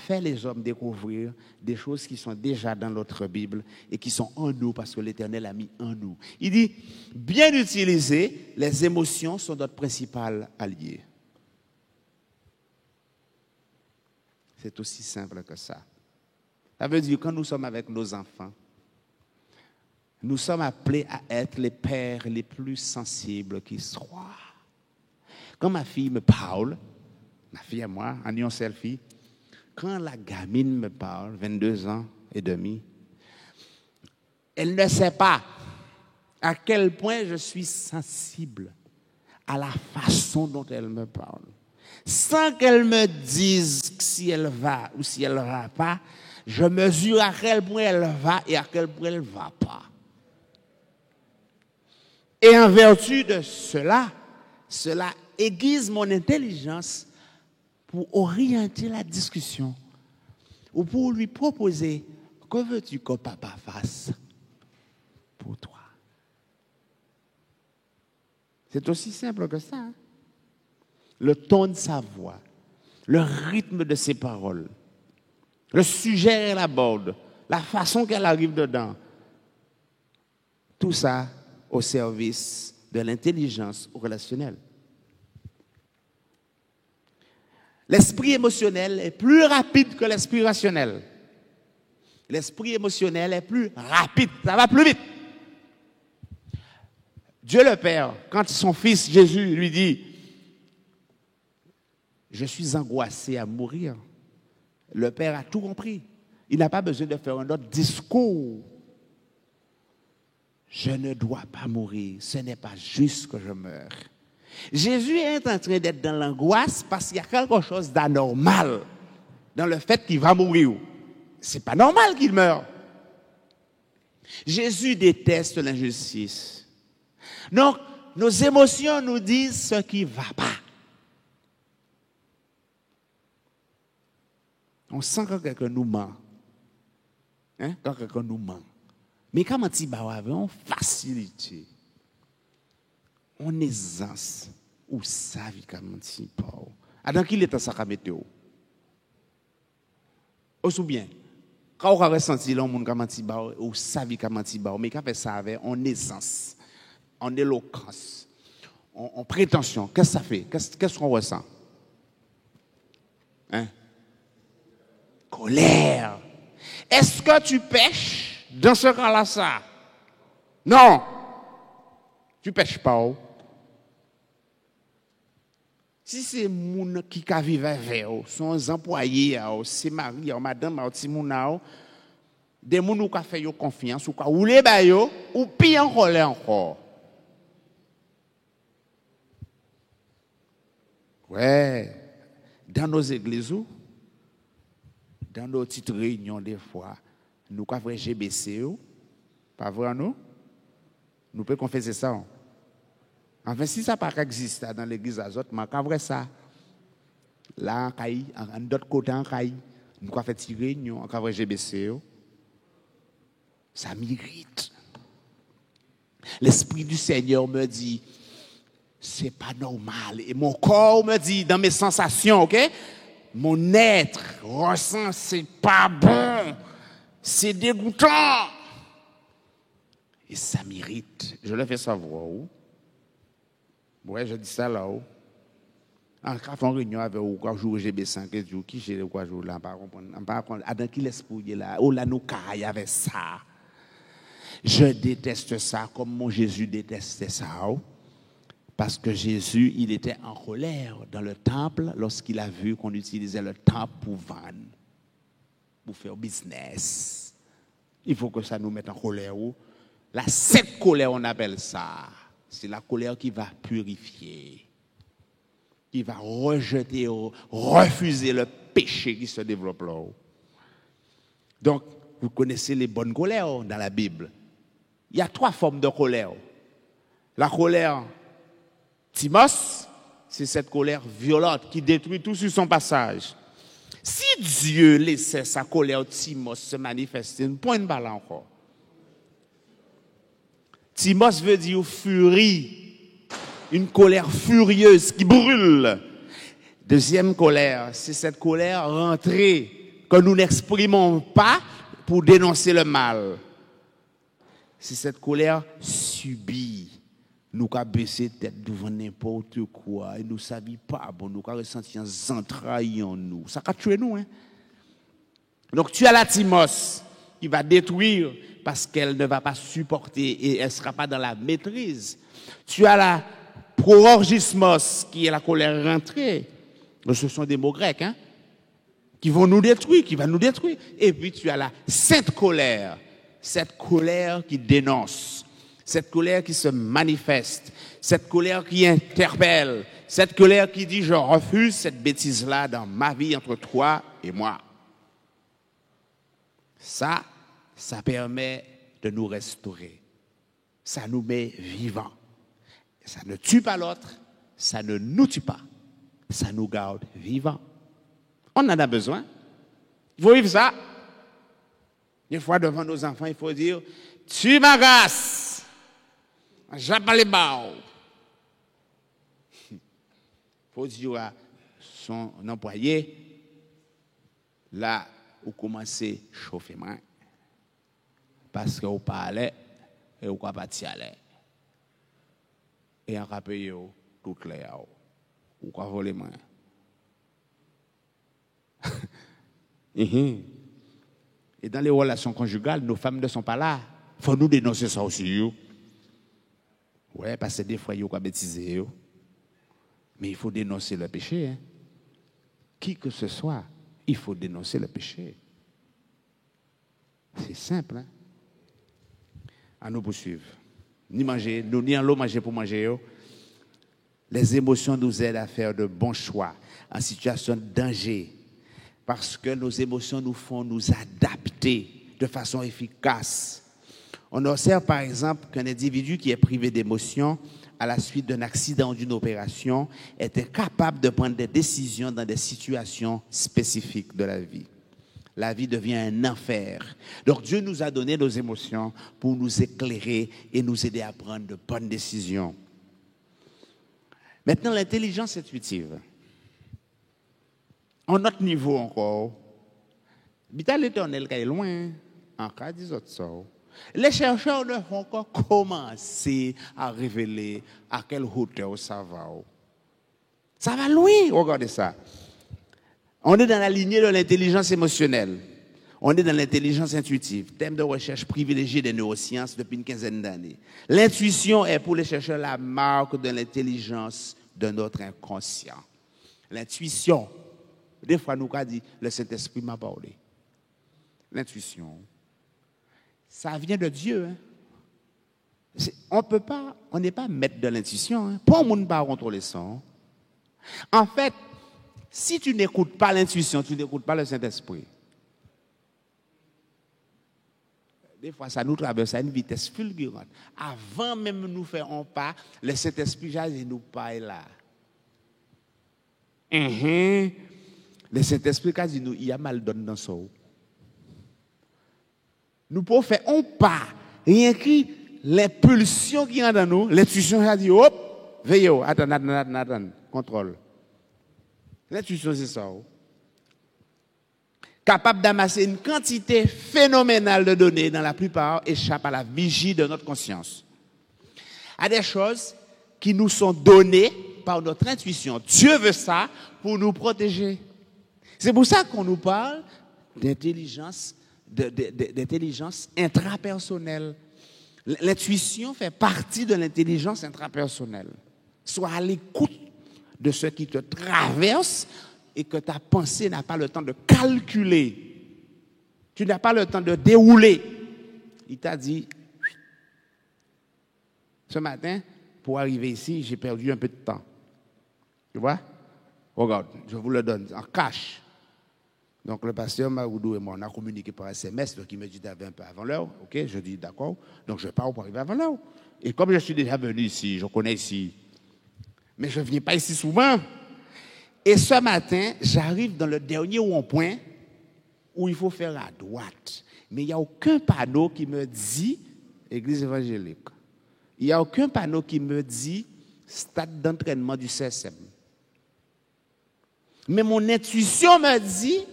[SPEAKER 1] fait les hommes découvrir des choses qui sont déjà dans notre Bible et qui sont en nous parce que l'Éternel a mis en nous. Il dit, bien utilisées, les émotions sont notre principal allié. C'est aussi simple que ça. Ça veut dire que quand nous sommes avec nos enfants, nous sommes appelés à être les pères les plus sensibles qui soient. Quand ma fille me parle, ma fille et moi, en ayant selfie, quand la gamine me parle, 22 ans et demi, elle ne sait pas à quel point je suis sensible à la façon dont elle me parle. Sans qu'elle me dise si elle va ou si elle ne va pas, je mesure à quel point elle va et à quel point elle ne va pas. Et en vertu de cela aiguise mon intelligence pour orienter la discussion ou pour lui proposer, que veux-tu que papa fasse pour toi? C'est aussi simple que ça. Hein? Le ton de sa voix, le rythme de ses paroles, le sujet qu'elle aborde, la façon qu'elle arrive dedans, tout ça au service de l'intelligence relationnelle. L'esprit émotionnel est plus rapide que l'esprit rationnel. L'esprit émotionnel est plus rapide, ça va plus vite. Dieu le Père, quand son fils Jésus lui dit « Je suis angoissé à mourir », le Père a tout compris. Il n'a pas besoin de faire un autre discours. Je ne dois pas mourir, ce n'est pas juste que je meure. Jésus est en train d'être dans l'angoisse parce qu'il y a quelque chose d'anormal dans le fait qu'il va mourir. C'est pas normal qu'il meure. Jésus déteste l'injustice. Donc, nos émotions nous disent ce qui ne va pas. On sent que quelqu'un nous ment. Hein? Quand quelqu'un nous ment. Mais comment tu vas on facilité, on aisance, ou ça vit comme tu pas. Dans quel état ça va mettre? Ou bien, Quand on a ressenti là, on a menti ou savi qu'a menti mais qu'a fait ça avec en aisance, en éloquence, en prétention. Qu'est-ce que ça fait? Qu'est-ce qu'on ressent? Hein? Colère. Est-ce que tu pêches dans ce cas-là ça? Non. Tu pêches pas. Oh. Si c'est moun qui ka vive avec vous, son employé, c'est mari, madame, ti moun des moun ou ka fait yo confiance ou ka oule ba yo ou pire encore. Ouais, dans nos églises dans nos petites réunions des fois, nous ka vrai GBC pas vrai nous? Nous pouvons confesser ça. Enfin, si ça n'a pas existé dans l'église Azot, mais quand vrai ça, là, en d'autres côtés, nous avons fait une réunion, en vrai GBC, ça m'irrite. L'Esprit du Seigneur me dit, c'est pas normal. Et mon corps me dit, dans mes sensations, ok? Mon être ressent, c'est pas bon. C'est dégoûtant. Et ça m'irrite. Je le fais savoir. Ouais, je dis ça là-haut. En cas de réunion avec vous, quand je joue GB5, qui j'ai quoi jouer là, pas comprendre. Adam qui l'esprit là, oh là nous caille avec ça. Je déteste ça comme mon Jésus détestait ça. Parce que Jésus, il était en colère dans le temple lorsqu'il a vu qu'on utilisait le temple pour vendre, pour faire business. Il faut que ça nous mette en colère. Cette colère, on appelle ça. C'est la colère qui va purifier, qui va rejeter, refuser le péché qui se développe là. Donc, vous connaissez les bonnes colères dans la Bible. Il y a 3 formes de colère. La colère timos, c'est cette colère violente qui détruit tout sur son passage. Si Dieu laissait sa colère timos se manifester, une pointe de balle encore. Timos veut dire furie, une colère furieuse qui brûle. Deuxième colère, c'est cette colère rentrée que nous n'exprimons pas pour dénoncer le mal. C'est cette colère subie. Nous avons baissé tête devant n'importe quoi et nous ne savions pas, bon, nous avons ressenti un entrailles en nous. Ça a tué nous. Hein? Donc tu as la Timos qui va détruire parce qu'elle ne va pas supporter et elle ne sera pas dans la maîtrise. Tu as la proorgismos qui est la colère rentrée. Ce sont des mots grecs, hein, qui vont nous détruire, qui va nous détruire. Et puis tu as la sainte colère, cette colère qui dénonce, cette colère qui se manifeste, cette colère qui interpelle, cette colère qui dit je refuse cette bêtise-là dans ma vie entre toi et moi. Ça permet de nous restaurer. Ça nous met vivants. Ça ne tue pas l'autre, ça ne nous tue pas. Ça nous garde vivants. On en a besoin. Il faut vivre ça. Des fois, devant nos enfants, il faut dire tu m'agaces. J'appelle les barres. Il faut dire à son employé là, où commencer à chauffer main. Parce que vous parlez et vous ne pas aller. Et on va payer toutes les heures. Ou quoi voler main. Et dans les relations conjugales, nos femmes ne sont pas là. Il faut nous dénoncer ça aussi. Oui, parce que des fois, il y a bêtiser. Mais il faut dénoncer le péché. Hein. Qui que ce soit, il faut dénoncer le péché. C'est simple. Hein? À nous poursuivre. Ni manger, nous ni en l'eau manger pour manger. Les émotions nous aident à faire de bons choix en situation de danger. Parce que nos émotions nous font nous adapter de façon efficace. On observe par exemple qu'un individu qui est privé d'émotions à la suite d'un accident ou d'une opération était capable de prendre des décisions dans des situations spécifiques de la vie. La vie devient un enfer. Donc Dieu nous a donné nos émotions pour nous éclairer et nous aider à prendre de bonnes décisions. Maintenant, l'intelligence intuitive. En notre niveau encore, Vital l'éternel qui est loin, en cas des autres sorts. Les chercheurs ne font qu'à commencer à révéler à quelle hauteur ça va. Ça va loin, regardez ça. On est dans la lignée de l'intelligence émotionnelle. On est dans l'intelligence intuitive, thème de recherche privilégié des neurosciences depuis une quinzaine d'années. L'intuition est pour les chercheurs la marque de l'intelligence de notre inconscient. L'intuition, des fois nous avons dit, le Saint-Esprit m'a parlé. L'intuition, ça vient de Dieu. Hein. On n'est pas maître de l'intuition. Hein. Pas au monde pas contrôler ça. Hein. En fait, si tu n'écoutes pas l'intuition, tu n'écoutes pas le Saint-Esprit. Des fois, ça nous traverse à une vitesse fulgurante. Avant même de nous faire un pas, le Saint-Esprit jase nous pas là. Le Saint-Esprit a dit nous, il y a mal donné dans ça. Nous pouvons faire un pas, rien que l'impulsion qui est dans nous, l'intuition a dit hop, veillez, attends, contrôle. L'intuition, c'est ça. Capable d'amasser une quantité phénoménale de données, dans la plupart, échappe à la vigie de notre conscience. À des choses qui nous sont données par notre intuition. Dieu veut ça pour nous protéger. C'est pour ça qu'on nous parle d'intelligence, d'intelligence intrapersonnelle. L'intuition fait partie de l'intelligence intrapersonnelle. Sois à l'écoute de ce qui te traverse et que ta pensée n'a pas le temps de calculer. Tu n'as pas le temps de dérouler. Il t'a dit, ce matin, pour arriver ici, j'ai perdu un peu de temps. Tu vois? Regarde, je vous le donne en cash. Donc le pasteur Maoudou et moi, on a communiqué par SMS, donc il me dit d'aller un peu avant l'heure. Ok, je dis d'accord. Donc je pars pour arriver avant l'heure. Et comme je suis déjà venu ici, je connais ici, mais je ne viens pas ici souvent. Et ce matin, j'arrive dans le dernier rond-point où il faut faire à droite. Mais il n'y a aucun panneau qui me dit Église évangélique. Il n'y a aucun panneau qui me dit stade d'entraînement du CSM. Mais mon intuition me dit,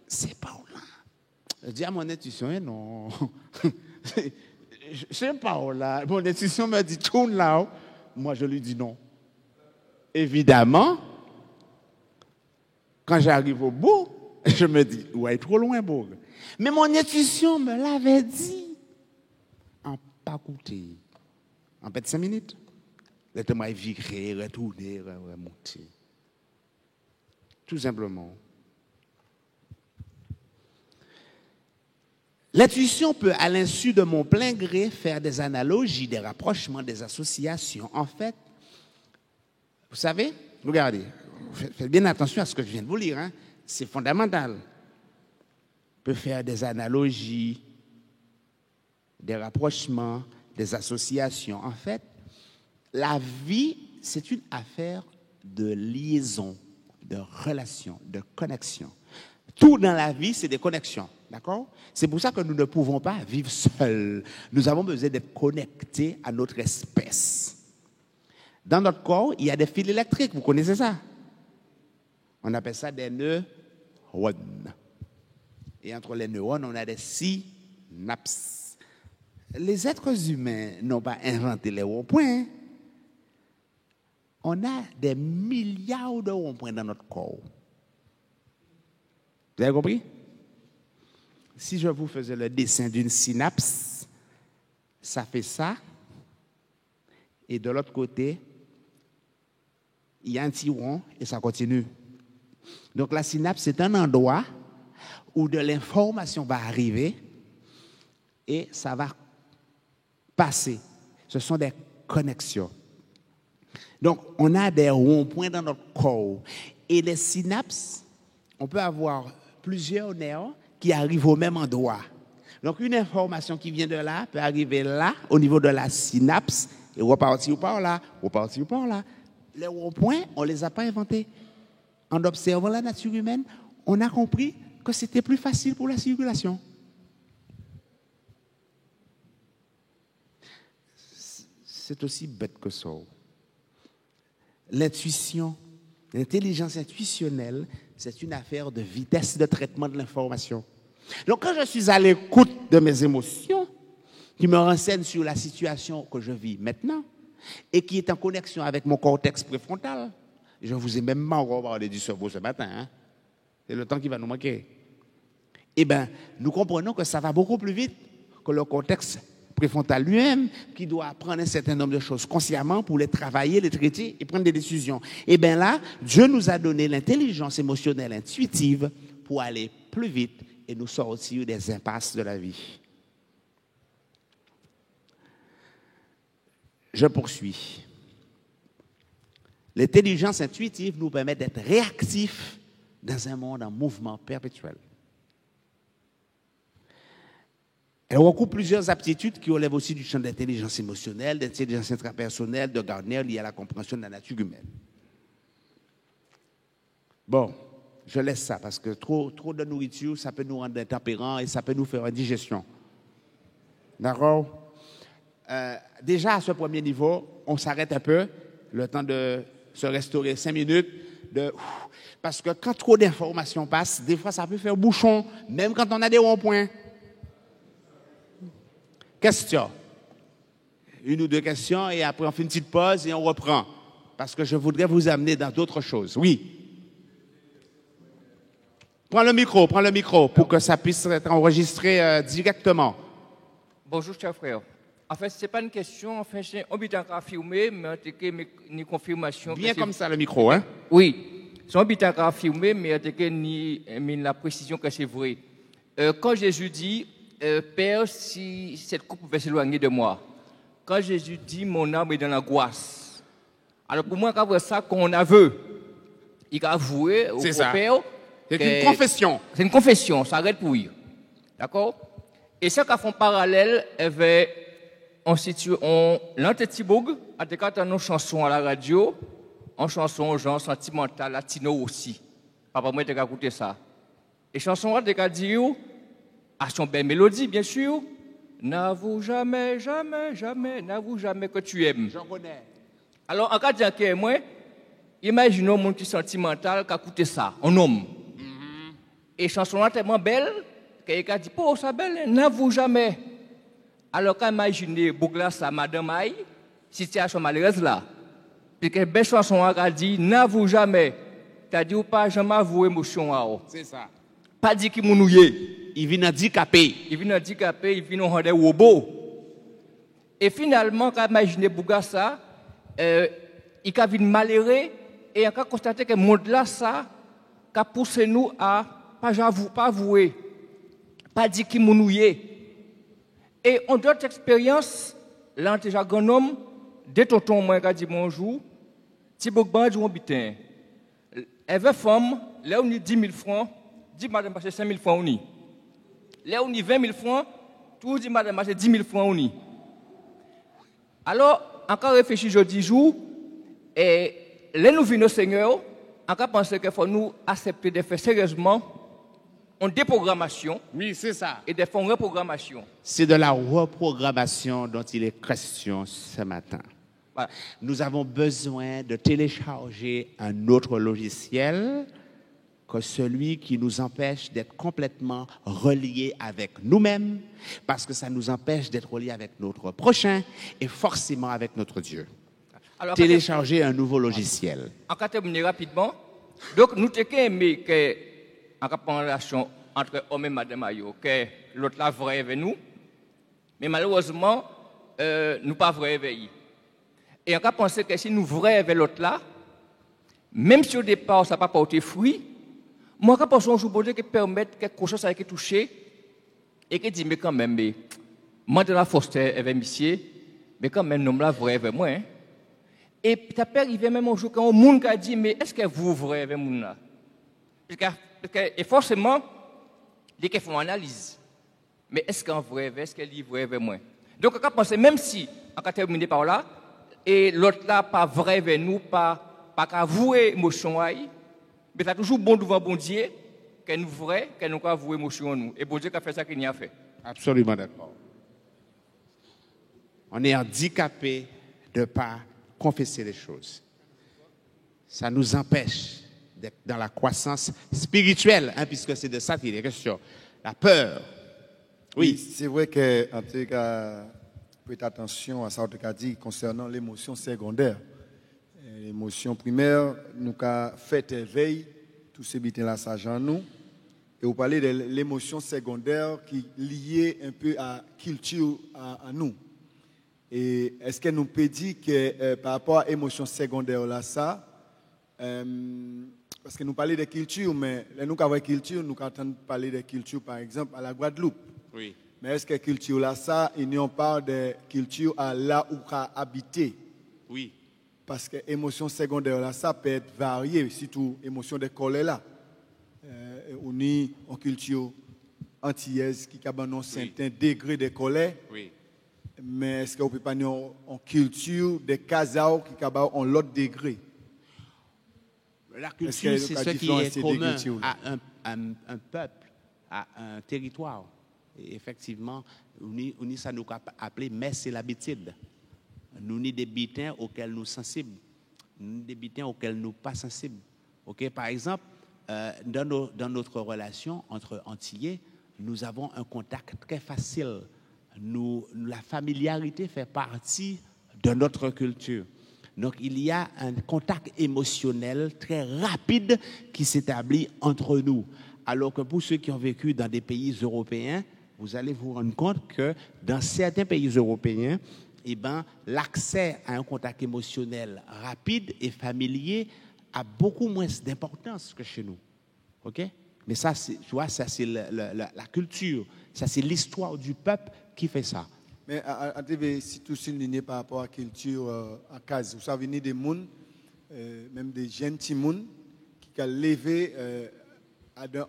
[SPEAKER 1] c'est pas là. Je dis à mon intuition, non. Je sais pas là. Mon intuition me dit, tourne là. Moi, je lui dis non. Évidemment, quand j'arrive au bout, je me dis, ouais, trop loin, Bourg. Mais mon intuition me l'avait dit. En pas coûté. En fait, 5 minutes. Laissez-moi virer, retourner, remonter. Tout simplement. L'intuition peut, à l'insu de mon plein gré, faire des analogies, des rapprochements, des associations. En fait, vous savez, regardez, faites bien attention à ce que je viens de vous lire, hein, c'est fondamental. Peut faire des analogies, des rapprochements, des associations. En fait, la vie, c'est une affaire de liaison, de relation, de connexion. Tout dans la vie, c'est des connexions. D'accord? C'est pour ça que nous ne pouvons pas vivre seuls. Nous avons besoin d'être connectés à notre espèce. Dans notre corps, il y a des fils électriques. Vous connaissez ça? On appelle ça des neurones. Et entre les neurones, on a des synapses. Les êtres humains n'ont pas inventé les ronds-points. On a des milliards de ronds-points dans notre corps. Vous avez compris? Si je vous faisais le dessin d'une synapse, ça fait ça. Et de l'autre côté, il y a un petit rond et ça continue. Donc la synapse, c'est un endroit où de l'information va arriver et ça va passer. Ce sont des connexions. Donc, on a des ronds-points dans notre corps. Et les synapses, on peut avoir plusieurs nerfs qui arrivent au même endroit. Donc, une information qui vient de là peut arriver là, au niveau de la synapse, et repartir par là, repartir par là. Les ronds-points, on ne les a pas inventés. En observant la nature humaine, on a compris que c'était plus facile pour la circulation. C'est aussi bête que ça. L'intuition, l'intelligence intuitionnelle, c'est une affaire de vitesse de traitement de l'information. Donc, quand je suis à l'écoute de mes émotions, qui me renseignent sur la situation que je vis maintenant, et qui est en connexion avec mon cortex préfrontal, je vous ai même pas encore parlé du cerveau ce matin, hein? C'est le temps qui va nous manquer. Eh bien, nous comprenons que ça va beaucoup plus vite que le cortex préfrontal lui-même, qui doit prendre un certain nombre de choses consciemment pour les travailler, les traiter et prendre des décisions. Eh bien là, Dieu nous a donné l'intelligence émotionnelle intuitive pour aller plus vite et nous sortir des impasses de la vie. Je poursuis. L'intelligence intuitive nous permet d'être réactifs dans un monde en mouvement perpétuel. Elle recoupe plusieurs aptitudes qui relèvent aussi du champ d'intelligence émotionnelle, d'intelligence intrapersonnelle, de Gardner liées à la compréhension de la nature humaine. Bon, je laisse ça parce que trop de nourriture, ça peut nous rendre intempérants et ça peut nous faire indigestion. D'accord? Déjà, à ce premier niveau, on s'arrête un peu, le temps de se restaurer 5 minutes, parce que quand trop d'informations passent, des fois, ça peut faire bouchon, même quand on a des ronds-points. Question. Une ou deux questions, et après, on fait une petite pause et on reprend, parce que je voudrais vous amener dans d'autres choses. Oui. Prends le micro, pour que ça puisse être enregistré directement.
[SPEAKER 7] Bonjour, cher frère. En fait, ce n'est pas une question, en fait, c'est un but à affirmer, mais en tout cas, une confirmation.
[SPEAKER 1] Bien comme ça, le micro, hein?
[SPEAKER 7] Oui, c'est un but à affirmer, mais en tout cas, ni la précision que c'est vrai. Quand Jésus dit, Père, si cette coupe pouvait s'éloigner de moi, quand Jésus dit, mon âme est dans l'angoisse, alors pour moi, quand ça, qu'on aveu, il a avoué au Père.
[SPEAKER 1] C'est une confession.
[SPEAKER 7] C'est une confession, ça arrête pour lui. D'accord? Et ça qui fait un parallèle avec l'Antetibourg, à des cas, nos chansons à la radio, en chansons genre sentimentales, latino aussi. Papa, moi, j'ai écouté ça. Et chansons à des cas dire, à son belle mélodie, bien sûr, n'avoue jamais, jamais, jamais, n'avoue jamais que tu aimes.
[SPEAKER 1] J'en connais.
[SPEAKER 7] Alors, en cas de dire moi, imaginons mon petit sentimental qui a écouté ça, un homme. Et chanson tellement belle, qu'il a dit, oh, ça belle, n'avoue jamais. Alors, quand imaginez Bouglas à Madame Aïe, situation malheureuse là, puis que belle chanson a dit, n'avoue jamais. T'as dit ou pas, jamais avoué émotion.
[SPEAKER 1] C'est ça.
[SPEAKER 7] Pas dit qu'il mounouillé.
[SPEAKER 1] Il vient handicapé.
[SPEAKER 7] Il vient rendre robot. Et finalement, quand imaginez Bouglas ça, il a vu malheureux, et il a constaté que le monde là, ça, a poussé nous à pas avouer, pas dire qu'il mounouillé. Et en d'autres expériences, là, on a un homme, des tontons, moi, qui a dit bonjour, Thibaut Bandj ou un bitin. Elle veut femme, là, on a 10 000 francs, dit madame, c'est 5 000 francs, on y. Là, on a 20 000 francs, tout dit madame, c'est 10 000 francs, on y. Alors, encore réfléchi jeudi jour, et là, nous venons au Seigneur, encore penser qu'il faut nous accepter de faire sérieusement en déprogrammation.
[SPEAKER 1] Oui, c'est ça.
[SPEAKER 7] Et de faire une reprogrammation.
[SPEAKER 1] C'est de la reprogrammation dont il est question ce matin. Voilà. Nous avons besoin de télécharger un autre logiciel que celui qui nous empêche d'être complètement reliés avec nous-mêmes, parce que ça nous empêche d'être reliés avec notre prochain et forcément avec notre Dieu. Alors, télécharger un nouveau logiciel.
[SPEAKER 7] En cas de terminer rapidement, donc nous avons aimé que, en relation entre homme et madame Ayo, que l'autre là vrai avec nous, mais malheureusement, nous pas vrai avec lui. Et on a pensé que si nous vrai avec l'autre là, même si au départ ça n'a pas porté fruit, moi je pense qu'on peut permettre quelque chose à toucher et qui dit mais quand même, moi de la Foster avec monsieur, mais quand même nous là vrai avec moi. Hein? Et puis, tu peux arriver même un jour quand un monde a dit, mais est-ce que vous vrai avec mon là? Et forcément, il faut une analyse. Mais est-ce qu'on vrai avec, est-ce qu'elle est vrai avec moi? Donc, on a pensé, même si on a terminé par là, et l'autre là, pas vrai avec nous, pas avouer l'émotion, mais c'est toujours bon devant bon Dieu, qu'elle nous vrai, qu'elle nous avouer l'émotion en nous. Et bon Dieu qui a fait ça qu'il n'y a fait.
[SPEAKER 1] Absolument d'accord. On est handicapé de ne pas confesser les choses. Ça nous empêche d'être dans la croissance spirituelle, hein, puisque c'est de ça qu'il est question. la peur. Oui.
[SPEAKER 8] C'est vrai qu'en tout cas, prêtez attention à ça que tu as dit concernant l'émotion secondaire. L'émotion primaire, nous avons fait éveil, tous ces bitins là, ça en nous. Et vous parlez de l'émotion secondaire qui est liée un peu à la culture à nous. Et est-ce que nous peut dire que par rapport à l'émotion secondaire là, ça, parce que nous parlons de culture, mais là, nous avons culture, nous entendons parler de culture par exemple à la Guadeloupe.
[SPEAKER 1] Oui.
[SPEAKER 8] Mais est-ce que culture là, ça, il n'y a pas de culture à là où on a habité?
[SPEAKER 1] Oui.
[SPEAKER 8] Parce que l'émotion secondaire là, ça peut être varié, surtout l'émotion de colère là. On est en culture antillaise qui a un certain degré de colère.
[SPEAKER 1] Oui.
[SPEAKER 8] Mais est-ce qu'on peut pas dire en culture de Kazao qui a un autre degré?
[SPEAKER 1] La culture, c'est ce qui est commun à un peuple, à un territoire. Et effectivement, nous ça nous appelé mais c'est l'habitude. Nous avons des bitins auxquels nous sommes sensibles. Nous avons des bitins auxquels nous ne sommes pas sensibles. Okay? Par exemple, dans notre relation entre Antillais, nous avons un contact très facile. La familiarité fait partie de notre culture. Donc, il y a un contact émotionnel très rapide qui s'établit entre nous. Alors que pour ceux qui ont vécu dans des pays européens, vous allez vous rendre compte que dans certains pays européens, eh ben, l'accès à un contact émotionnel rapide et familier a beaucoup moins d'importance que chez nous. OK? Mais ça, tu vois, ça c'est la culture, ça c'est l'histoire du peuple qui fait ça.
[SPEAKER 8] Mais à TV, si tout souligné par rapport à la culture à Kaz, vous savez, il y a des gens, même des jeunes petits gens, qui ont levé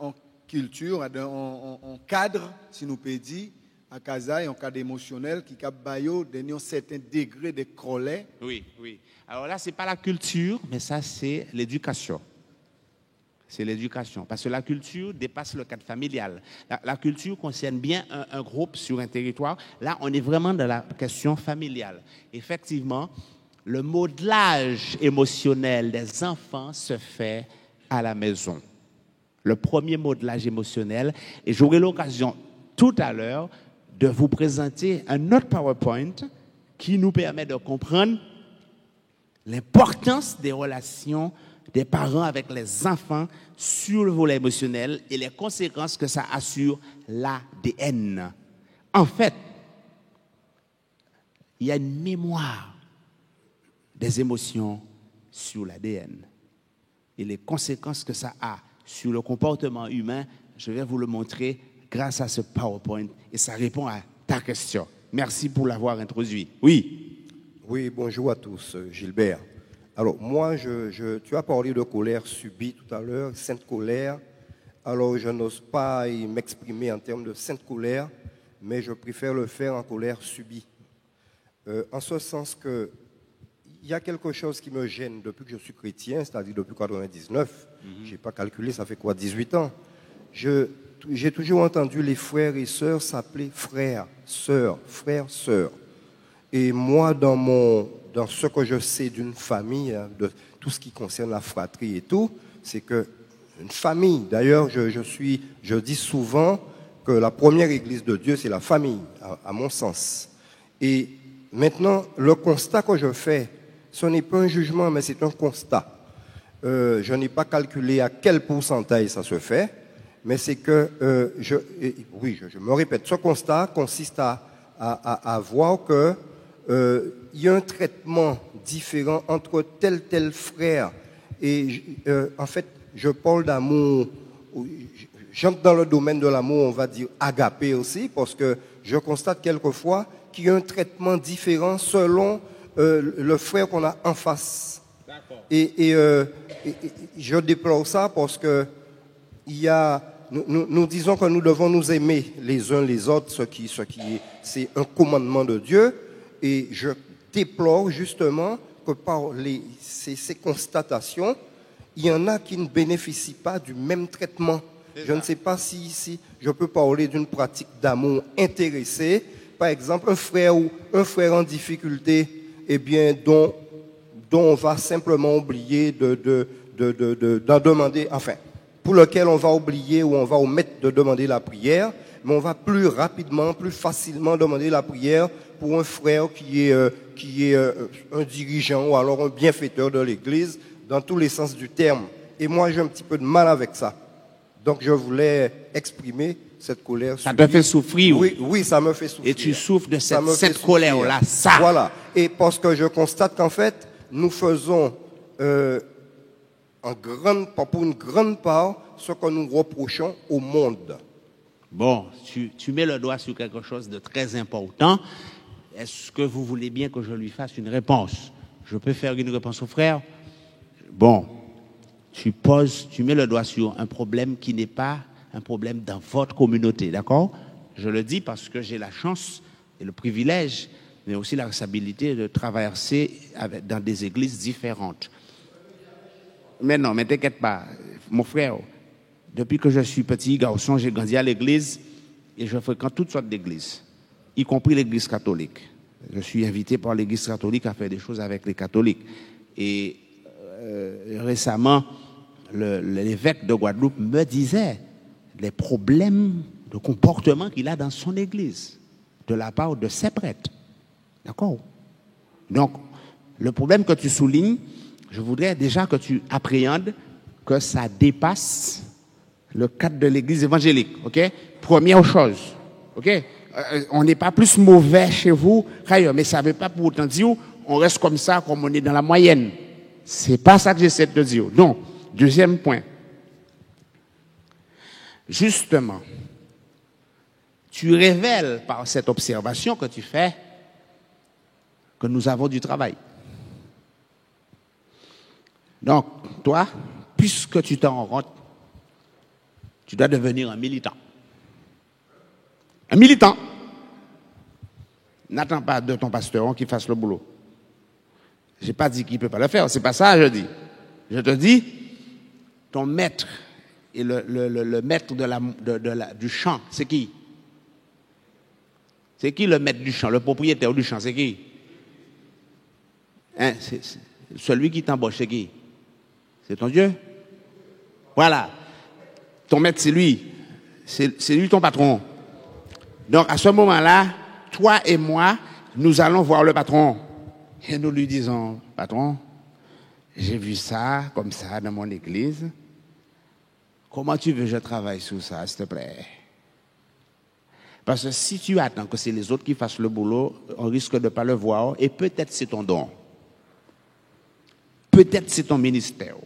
[SPEAKER 8] en culture, en cadre, si nous pouvons dire, à Kazaï, un cadre émotionnel qui a un certain degré de colère.
[SPEAKER 1] Oui, oui. Alors là, ce n'est pas la culture, mais ça, c'est l'éducation. C'est l'éducation. Parce que la culture dépasse le cadre familial. La culture concerne bien un groupe sur un territoire. Là, on est vraiment dans la question familiale. Effectivement, le modelage émotionnel des enfants se fait à la maison. Le premier modelage émotionnel. Et j'aurai l'occasion tout à l'heure de vous présenter un autre PowerPoint qui nous permet de comprendre l'importance des relations des parents avec les enfants sur le volet émotionnel et les conséquences que ça a sur l'ADN. En fait, il y a une mémoire des émotions sur l'ADN et les conséquences que ça a sur le comportement humain. Je vais vous le montrer grâce à ce PowerPoint et ça répond à ta question. Merci pour l'avoir introduit. Oui.
[SPEAKER 9] Oui, bonjour à tous, Gilbert. Alors, moi, tu as parlé de colère subie tout à l'heure, sainte colère. Alors, je n'ose pas m'exprimer en termes de sainte colère, mais je préfère le faire en colère subie. En ce sens que il y a quelque chose qui me gêne depuis que je suis chrétien, c'est-à-dire depuis 1999. Je n'ai pas calculé, ça fait quoi, 18 ans. J'ai toujours entendu les frères et sœurs s'appeler frères, sœurs. Et moi, dans ce que je sais d'une famille, de tout ce qui concerne la fratrie et tout, c'est que une famille, d'ailleurs, je dis souvent que la première église de Dieu, c'est la famille, à mon sens. Et maintenant, le constat que je fais, ce n'est pas un jugement, mais c'est un constat. Je n'ai pas calculé à quel pourcentage ça se fait, mais c'est que, je me répète, ce constat consiste à voir que il y a un traitement différent entre tel frère. Et en fait, je parle d'amour, j'entre dans le domaine de l'amour, on va dire agapé aussi, parce que je constate quelquefois qu'il y a un traitement différent selon le frère qu'on a en face. Et je déplore ça parce que nous disons que nous devons nous aimer les uns les autres, c'est un commandement de Dieu. Et je déplore justement que par ces constatations, il y en a qui ne bénéficient pas du même traitement. Je ne sais pas si je peux parler d'une pratique d'amour intéressée. Par exemple, un frère en difficulté, eh bien, dont on va simplement oublier d'en demander. Enfin, pour lequel on va oublier ou on va omettre de demander la prière, mais on va plus rapidement, plus facilement demander la prière pour un frère qui est un dirigeant ou alors un bienfaiteur de l'Église, dans tous les sens du terme. Et moi, j'ai un petit peu de mal avec ça. Donc, je voulais exprimer cette colère.
[SPEAKER 1] Ça te fait souffrir.
[SPEAKER 9] Oui, ça me fait souffrir.
[SPEAKER 1] Et tu souffres de cette colère-là, ça.
[SPEAKER 9] Voilà. Et parce que je constate qu'en fait, nous faisons pour une grande part ce que nous reprochons au monde.
[SPEAKER 1] Bon, tu mets le doigt sur quelque chose de très important. Est-ce que vous voulez bien que je lui fasse une réponse? Je peux faire une réponse au frère? Bon, tu mets le doigt sur un problème qui n'est pas un problème dans votre communauté, d'accord? Je le dis parce que j'ai la chance et le privilège, mais aussi la responsabilité de traverser dans des églises différentes. Mais non, mais t'inquiète pas, mon frère, depuis que je suis petit garçon, j'ai grandi à l'église et je fréquente toutes sortes d'églises, y compris l'église catholique. Je suis invité par l'église catholique à faire des choses avec les catholiques. Et récemment, l'évêque de Guadeloupe me disait les problèmes de comportement qu'il a dans son église, de la part de ses prêtres. D'accord? Donc, le problème que tu soulignes, je voudrais déjà que tu appréhendes que ça dépasse le cadre de l'église évangélique. OK? Première chose. OK? On n'est pas plus mauvais chez vous qu'ailleurs, mais ça ne veut pas pour autant dire on reste comme ça, comme on est dans la moyenne. C'est pas ça que j'essaie de te dire. Donc, deuxième point. Justement, tu révèles par cette observation que tu fais que nous avons du travail. Donc, toi, puisque tu t'en rends compte, tu dois devenir un militant. Un militant. N'attends pas de ton pasteur qu'il fasse le boulot. Je n'ai pas dit qu'il ne peut pas le faire, c'est pas ça je dis. Je te dis, ton maître et le maître du champ, c'est qui? C'est qui le maître du champ, le propriétaire du champ, c'est qui? Hein, c'est celui qui t'embauche, c'est qui? C'est ton Dieu? Voilà. Ton maître, c'est lui. C'est lui ton patron. Donc, à ce moment-là, toi et moi, nous allons voir le patron. Et nous lui disons, patron, j'ai vu ça, comme ça, dans mon église. Comment tu veux que je travaille sur ça, s'il te plaît? Parce que si tu attends que c'est les autres qui fassent le boulot, on risque de ne pas le voir. Et peut-être c'est ton don. Peut-être c'est ton ministère.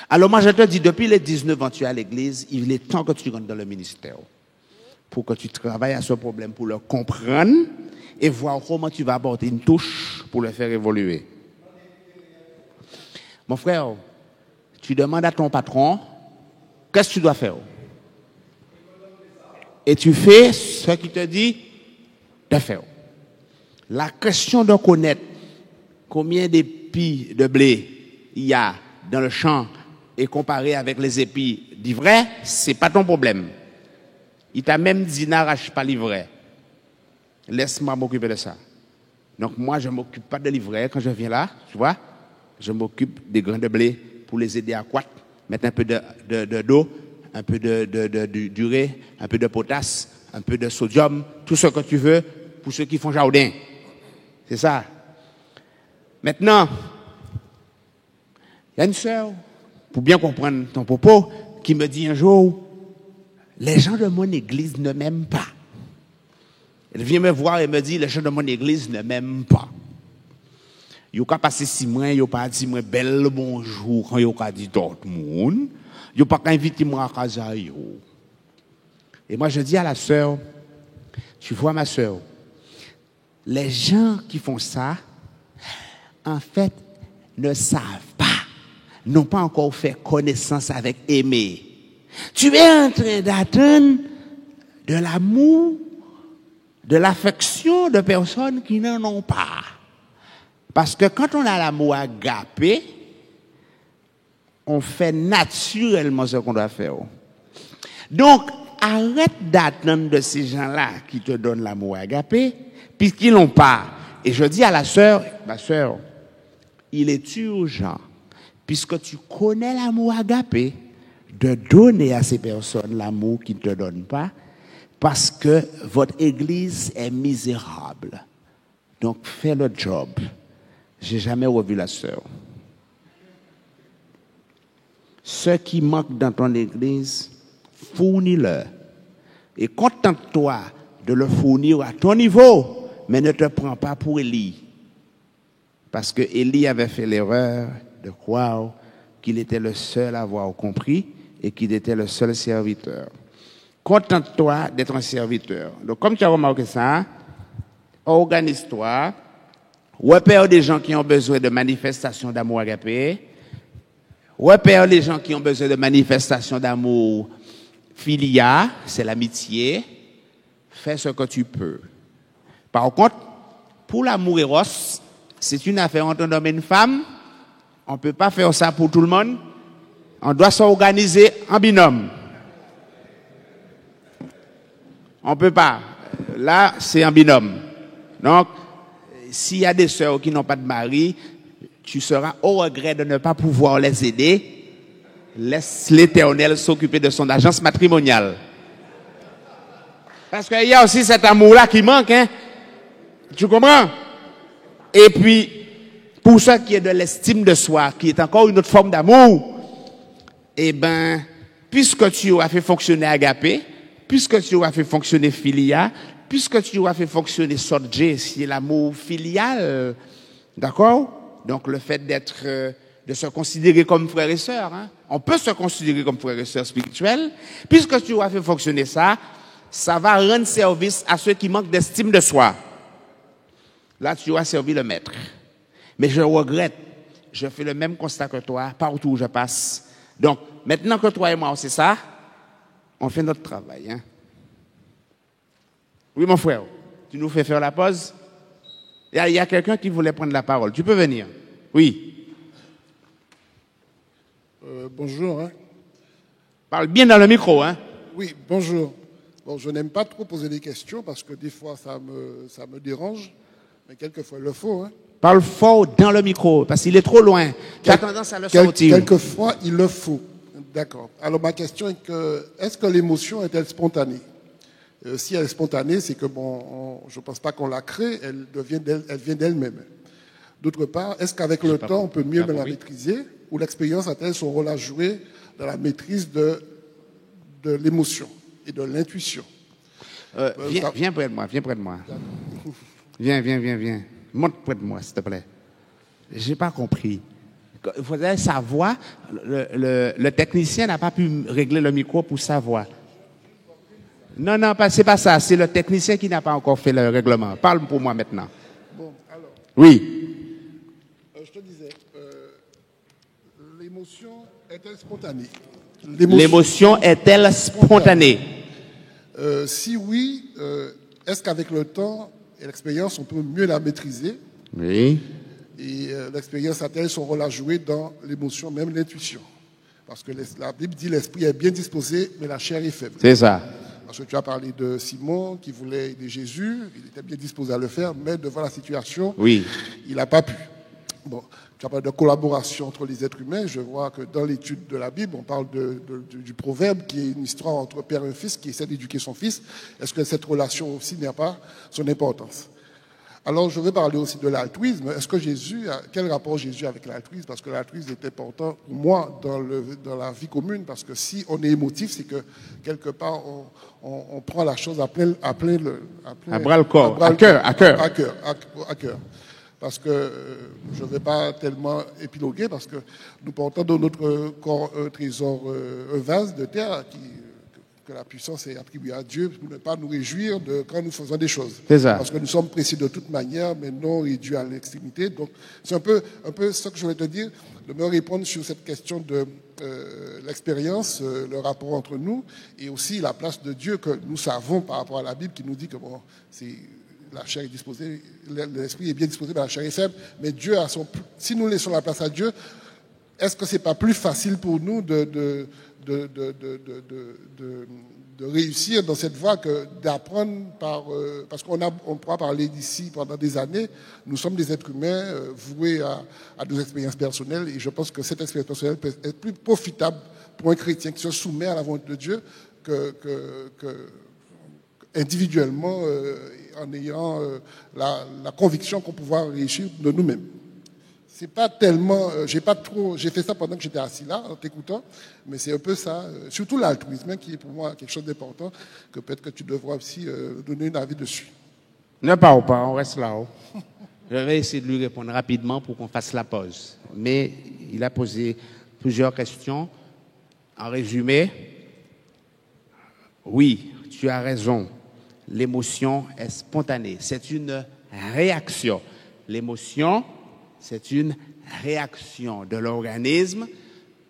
[SPEAKER 1] Alors moi, je te dis, depuis les 19 ans, tu es à l'église, il est temps que tu rentres dans le ministère. Pour que tu travailles à ce problème, pour le comprendre et voir comment tu vas apporter une touche pour le faire évoluer. Mon frère, tu demandes à ton patron, qu'est-ce que tu dois faire? Et tu fais ce qu'il te dit de faire. La question de connaître combien d'épis de blé il y a dans le champ et comparé avec les épis d'ivraie, ce n'est pas ton problème. Il t'a même dit n'arrache pas l'ivraie. Laisse-moi m'occuper de ça. Donc moi, je ne m'occupe pas de l'ivraie quand je viens là, tu vois. Je m'occupe des grains de blé pour les aider à croître, mettre un peu d'eau, un peu d'urée, un peu de potasse, un peu de sodium, tout ce que tu veux pour ceux qui font jardin. C'est ça. Maintenant, il y a une sœur, pour bien comprendre ton propos, qui me dit un jour, les gens de mon église ne m'aiment pas. Elle vient me voir et me dit, les gens de mon église ne m'aiment pas. Ils n'ont pas passé 6 mois, ils n'ont pas dit bel bonjour quand ils n'ont pas dit tout le monde. Ils n'ont pas invité moi à casa. Et moi je dis à la sœur, tu vois ma sœur, les gens qui font ça, en fait, ne savent pas, n'ont pas encore fait connaissance avec aimer. Tu es en train d'attendre de l'amour, de l'affection de personnes qui n'en ont pas. Parce que quand on a l'amour agapé, on fait naturellement ce qu'on doit faire. Donc, arrête d'attendre de ces gens-là qui te donnent l'amour agapé, puisqu'ils l'ont pas. Et je dis à la sœur, ma sœur, il est urgent, puisque tu connais l'amour agapé, de donner à ces personnes l'amour qu'ils ne te donnent pas, parce que votre église est misérable. Donc, fais le job. J'ai jamais revu la sœur. Ce qui manque dans ton église, fournis-le. Et contente-toi de le fournir à ton niveau, mais ne te prends pas pour Élie. Parce que Élie avait fait l'erreur de croire qu'il était le seul à avoir compris et qu'il était le seul serviteur. Contente-toi d'être un serviteur. Donc, comme tu as remarqué ça, organise-toi, repère des gens qui ont besoin de manifestations d'amour agapé, repère les gens qui ont besoin de manifestations d'amour filia, c'est l'amitié, fais ce que tu peux. Par contre, pour l'amour éros, c'est une affaire entre un homme et une femme, on ne peut pas faire ça pour tout le monde, on doit s'organiser en binôme. On ne peut pas. Là, c'est en binôme. Donc, s'il y a des sœurs qui n'ont pas de mari, tu seras au regret de ne pas pouvoir les aider. Laisse l'Éternel s'occuper de son agence matrimoniale. Parce qu'il y a aussi cet amour-là qui manque, hein. Tu comprends? Et puis, pour ce qui est de l'estime de soi, qui est encore une autre forme d'amour, eh ben, puisque tu auras fait fonctionner Agapé, puisque tu auras fait fonctionner Filia, puisque tu auras fait fonctionner Sodje, c'est l'amour filial, d'accord? Donc le fait d'être, de se considérer comme frère et sœur, hein? On peut se considérer comme frère et sœur spirituel, puisque tu auras fait fonctionner ça, ça va rendre service à ceux qui manquent d'estime de soi. Là, tu auras servi le maître. Mais je regrette, je fais le même constat que toi, partout où je passe. Donc, maintenant que toi et moi, on sait ça, on fait notre travail. Hein? Oui, mon frère, tu nous fais faire la pause? Il y a quelqu'un qui voulait prendre la parole. Tu peux venir? Oui.
[SPEAKER 5] Bonjour. Hein.
[SPEAKER 1] Parle bien dans le micro. Hein?
[SPEAKER 5] Oui, bonjour. Bon, je n'aime pas trop poser des questions parce que des fois, ça me dérange. Mais quelquefois, il le faut. Hein.
[SPEAKER 1] Parle fort dans le micro parce qu'il est trop loin. Tu as tendance à le sortir.
[SPEAKER 5] Quelquefois, il le faut. D'accord. Alors, ma question est que, est-ce que l'émotion est-elle spontanée? Si elle est spontanée, c'est que, bon, je ne pense pas qu'on la crée, elle vient d'elle-même. D'autre part, est-ce qu'avec le temps, on peut mieux la maîtriser ou l'expérience a-t-elle son rôle à jouer dans la maîtrise de l'émotion et de l'intuition?
[SPEAKER 1] Viens près de moi, viens près de moi. Viens. Monte près de moi, s'il te plaît. Je n'ai pas compris. Il faudrait savoir, le technicien n'a pas pu régler le micro pour savoir. Non, c'est pas ça. C'est le technicien qui n'a pas encore fait le règlement. Parle pour moi maintenant.
[SPEAKER 5] Bon, alors.
[SPEAKER 1] Oui.
[SPEAKER 5] Je te disais, l'émotion est-elle spontanée?
[SPEAKER 1] L'émotion est-elle spontanée?
[SPEAKER 5] Si oui, est-ce qu'avec le temps et l'expérience, on peut mieux la maîtriser?
[SPEAKER 1] Oui.
[SPEAKER 5] Et l'expérience a-t-elle son rôle à jouer dans l'émotion, même l'intuition? Parce que la Bible dit l'esprit est bien disposé, mais la chair est faible.
[SPEAKER 1] C'est ça.
[SPEAKER 5] Parce que tu as parlé de Simon qui voulait aider Jésus, il était bien disposé à le faire, mais devant la situation,
[SPEAKER 1] oui,
[SPEAKER 5] il n'a pas pu. Bon, tu as parlé de collaboration entre les êtres humains. Je vois que dans l'étude de la Bible, on parle du proverbe qui est une histoire entre père et fils qui essaie d'éduquer son fils. Est-ce que cette relation aussi n'a pas son importance? Alors, je veux parler aussi de l'altruisme. Est-ce que quel rapport Jésus a avec l'altruisme? Parce que l'altruisme est important pour moi dans la vie commune, parce que si on est émotif, c'est que quelque part, on prend la chose à bras le corps, à cœur. Parce que je ne vais pas tellement épiloguer, parce que nous portons dans notre corps un trésor, un vase de terre que la puissance est attribuée à Dieu pour ne pas nous réjouir quand nous faisons des choses.
[SPEAKER 1] C'est ça.
[SPEAKER 5] Parce que nous sommes précis de toute manière, mais non réduits à l'extrémité. Donc, c'est un peu ce que je voulais te dire, de me répondre sur cette question de l'expérience, le rapport entre nous, et aussi la place de Dieu que nous savons par rapport à la Bible qui nous dit que bon, la chair est disposée, l'esprit est bien disposé, mais la chair est faible. Mais Dieu a si nous laissons la place à Dieu, est-ce que c'est pas plus facile pour nous de réussir dans cette voie que d'apprendre parce qu'on pourra parler d'ici pendant des années. Nous sommes des êtres humains voués à nos expériences personnelles, et je pense que cette expérience personnelle peut être plus profitable pour un chrétien qui se soumet à la volonté de Dieu individuellement, en ayant la conviction qu'on pourra réussir de nous-mêmes. C'est pas tellement, j'ai fait ça pendant que j'étais assis là, en t'écoutant, mais c'est un peu ça, surtout l'altruisme, qui est pour moi quelque chose d'important, que peut-être que tu devras aussi donner un avis dessus.
[SPEAKER 1] Ne parle pas, on reste là-haut. Je vais essayer de lui répondre rapidement pour qu'on fasse la pause. Mais il a posé plusieurs questions. En résumé, oui, tu as raison. L'émotion est spontanée. C'est une réaction. L'émotion, c'est une réaction de l'organisme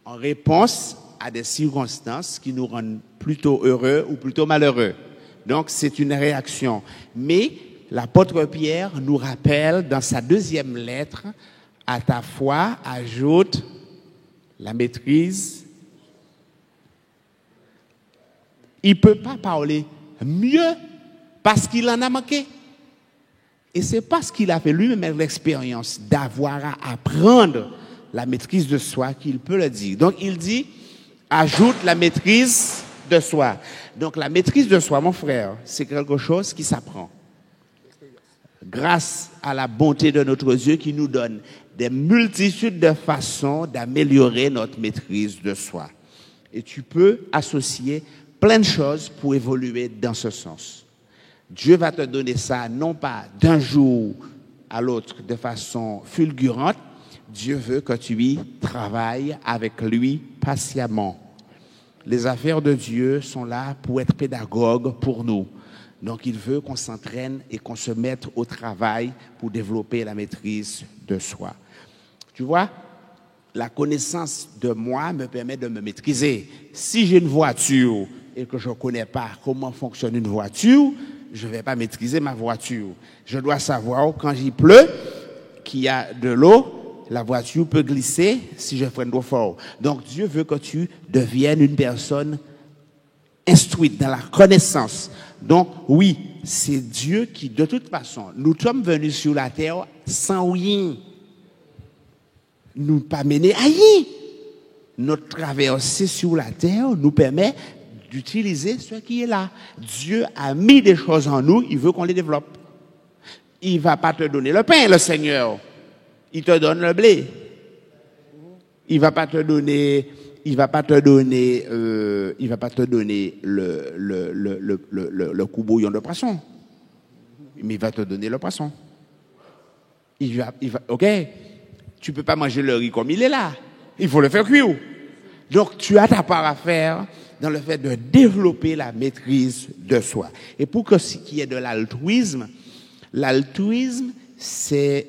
[SPEAKER 1] en réponse à des circonstances qui nous rendent plutôt heureux ou plutôt malheureux. Donc, c'est une réaction. Mais l'apôtre Pierre nous rappelle dans sa deuxième lettre, à ta foi, ajoute la maîtrise. Il ne peut pas parler mieux parce qu'il en a manqué. Et c'est parce qu'il a fait lui-même l'expérience d'avoir à apprendre la maîtrise de soi qu'il peut le dire. Donc il dit, ajoute la maîtrise de soi. Donc la maîtrise de soi, mon frère, c'est quelque chose qui s'apprend. Grâce à la bonté de notre Dieu qui nous donne des multitudes de façons d'améliorer notre maîtrise de soi. Et tu peux associer plein de choses pour évoluer dans ce sens. Dieu va te donner ça non pas d'un jour à l'autre de façon fulgurante. Dieu veut que tu y travailles avec lui patiemment. Les affaires de Dieu sont là pour être pédagogues pour nous. Donc il veut qu'on s'entraîne et qu'on se mette au travail pour développer la maîtrise de soi. Tu vois, la connaissance de moi me permet de me maîtriser. Si j'ai une voiture et que je ne connais pas comment fonctionne une voiture, je ne vais pas maîtriser ma voiture. Je dois savoir quand il pleut, qu'il y a de l'eau, la voiture peut glisser si je freine trop fort. Donc Dieu veut que tu deviennes une personne instruite dans la connaissance. Donc oui, c'est Dieu qui, de toute façon, nous sommes venus sur la terre sans rien. Nous pas mener à rien. Notre traversée sur la terre nous permet d'utiliser ce qui est là. Dieu a mis des choses en nous, il veut qu'on les développe. Il ne va pas te donner le pain, le Seigneur. Il te donne le blé. Il ne va pas te donner, le coup bouillon de poisson. Mais il va te donner le poisson. Ok, tu ne peux pas manger le riz comme il est là. Il faut le faire cuire. Donc tu as ta part à faire dans le fait de développer la maîtrise de soi. Et pour que ce qui est de l'altruisme, c'est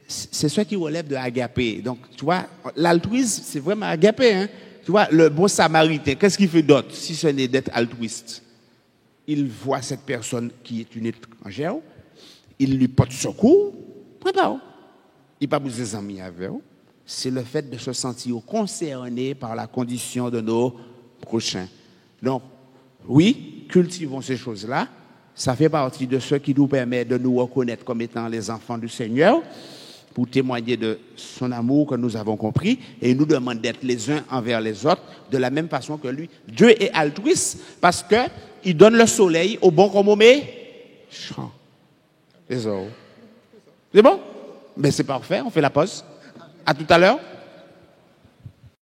[SPEAKER 1] ce qui relève de agapé. Donc, tu vois, l'altruisme, c'est vraiment agapé. Hein? Tu vois, le bon samaritain, qu'est-ce qu'il fait d'autre si ce n'est d'être altruiste? Il voit cette personne qui est une étrangère, il lui porte secours, prépare. Il n'a pas besoin des amis avec eux. C'est le fait de se sentir concerné par la condition de nos prochains. Donc, oui, cultivons ces choses-là. Ça fait partie de ce qui nous permet de nous reconnaître comme étant les enfants du Seigneur, pour témoigner de son amour que nous avons compris, et il nous demande d'être les uns envers les autres de la même façon que lui. Dieu est altruiste parce qu'il donne le soleil au bon comme au méchant. C'est bon? Mais c'est parfait, on fait la pause. À tout à l'heure.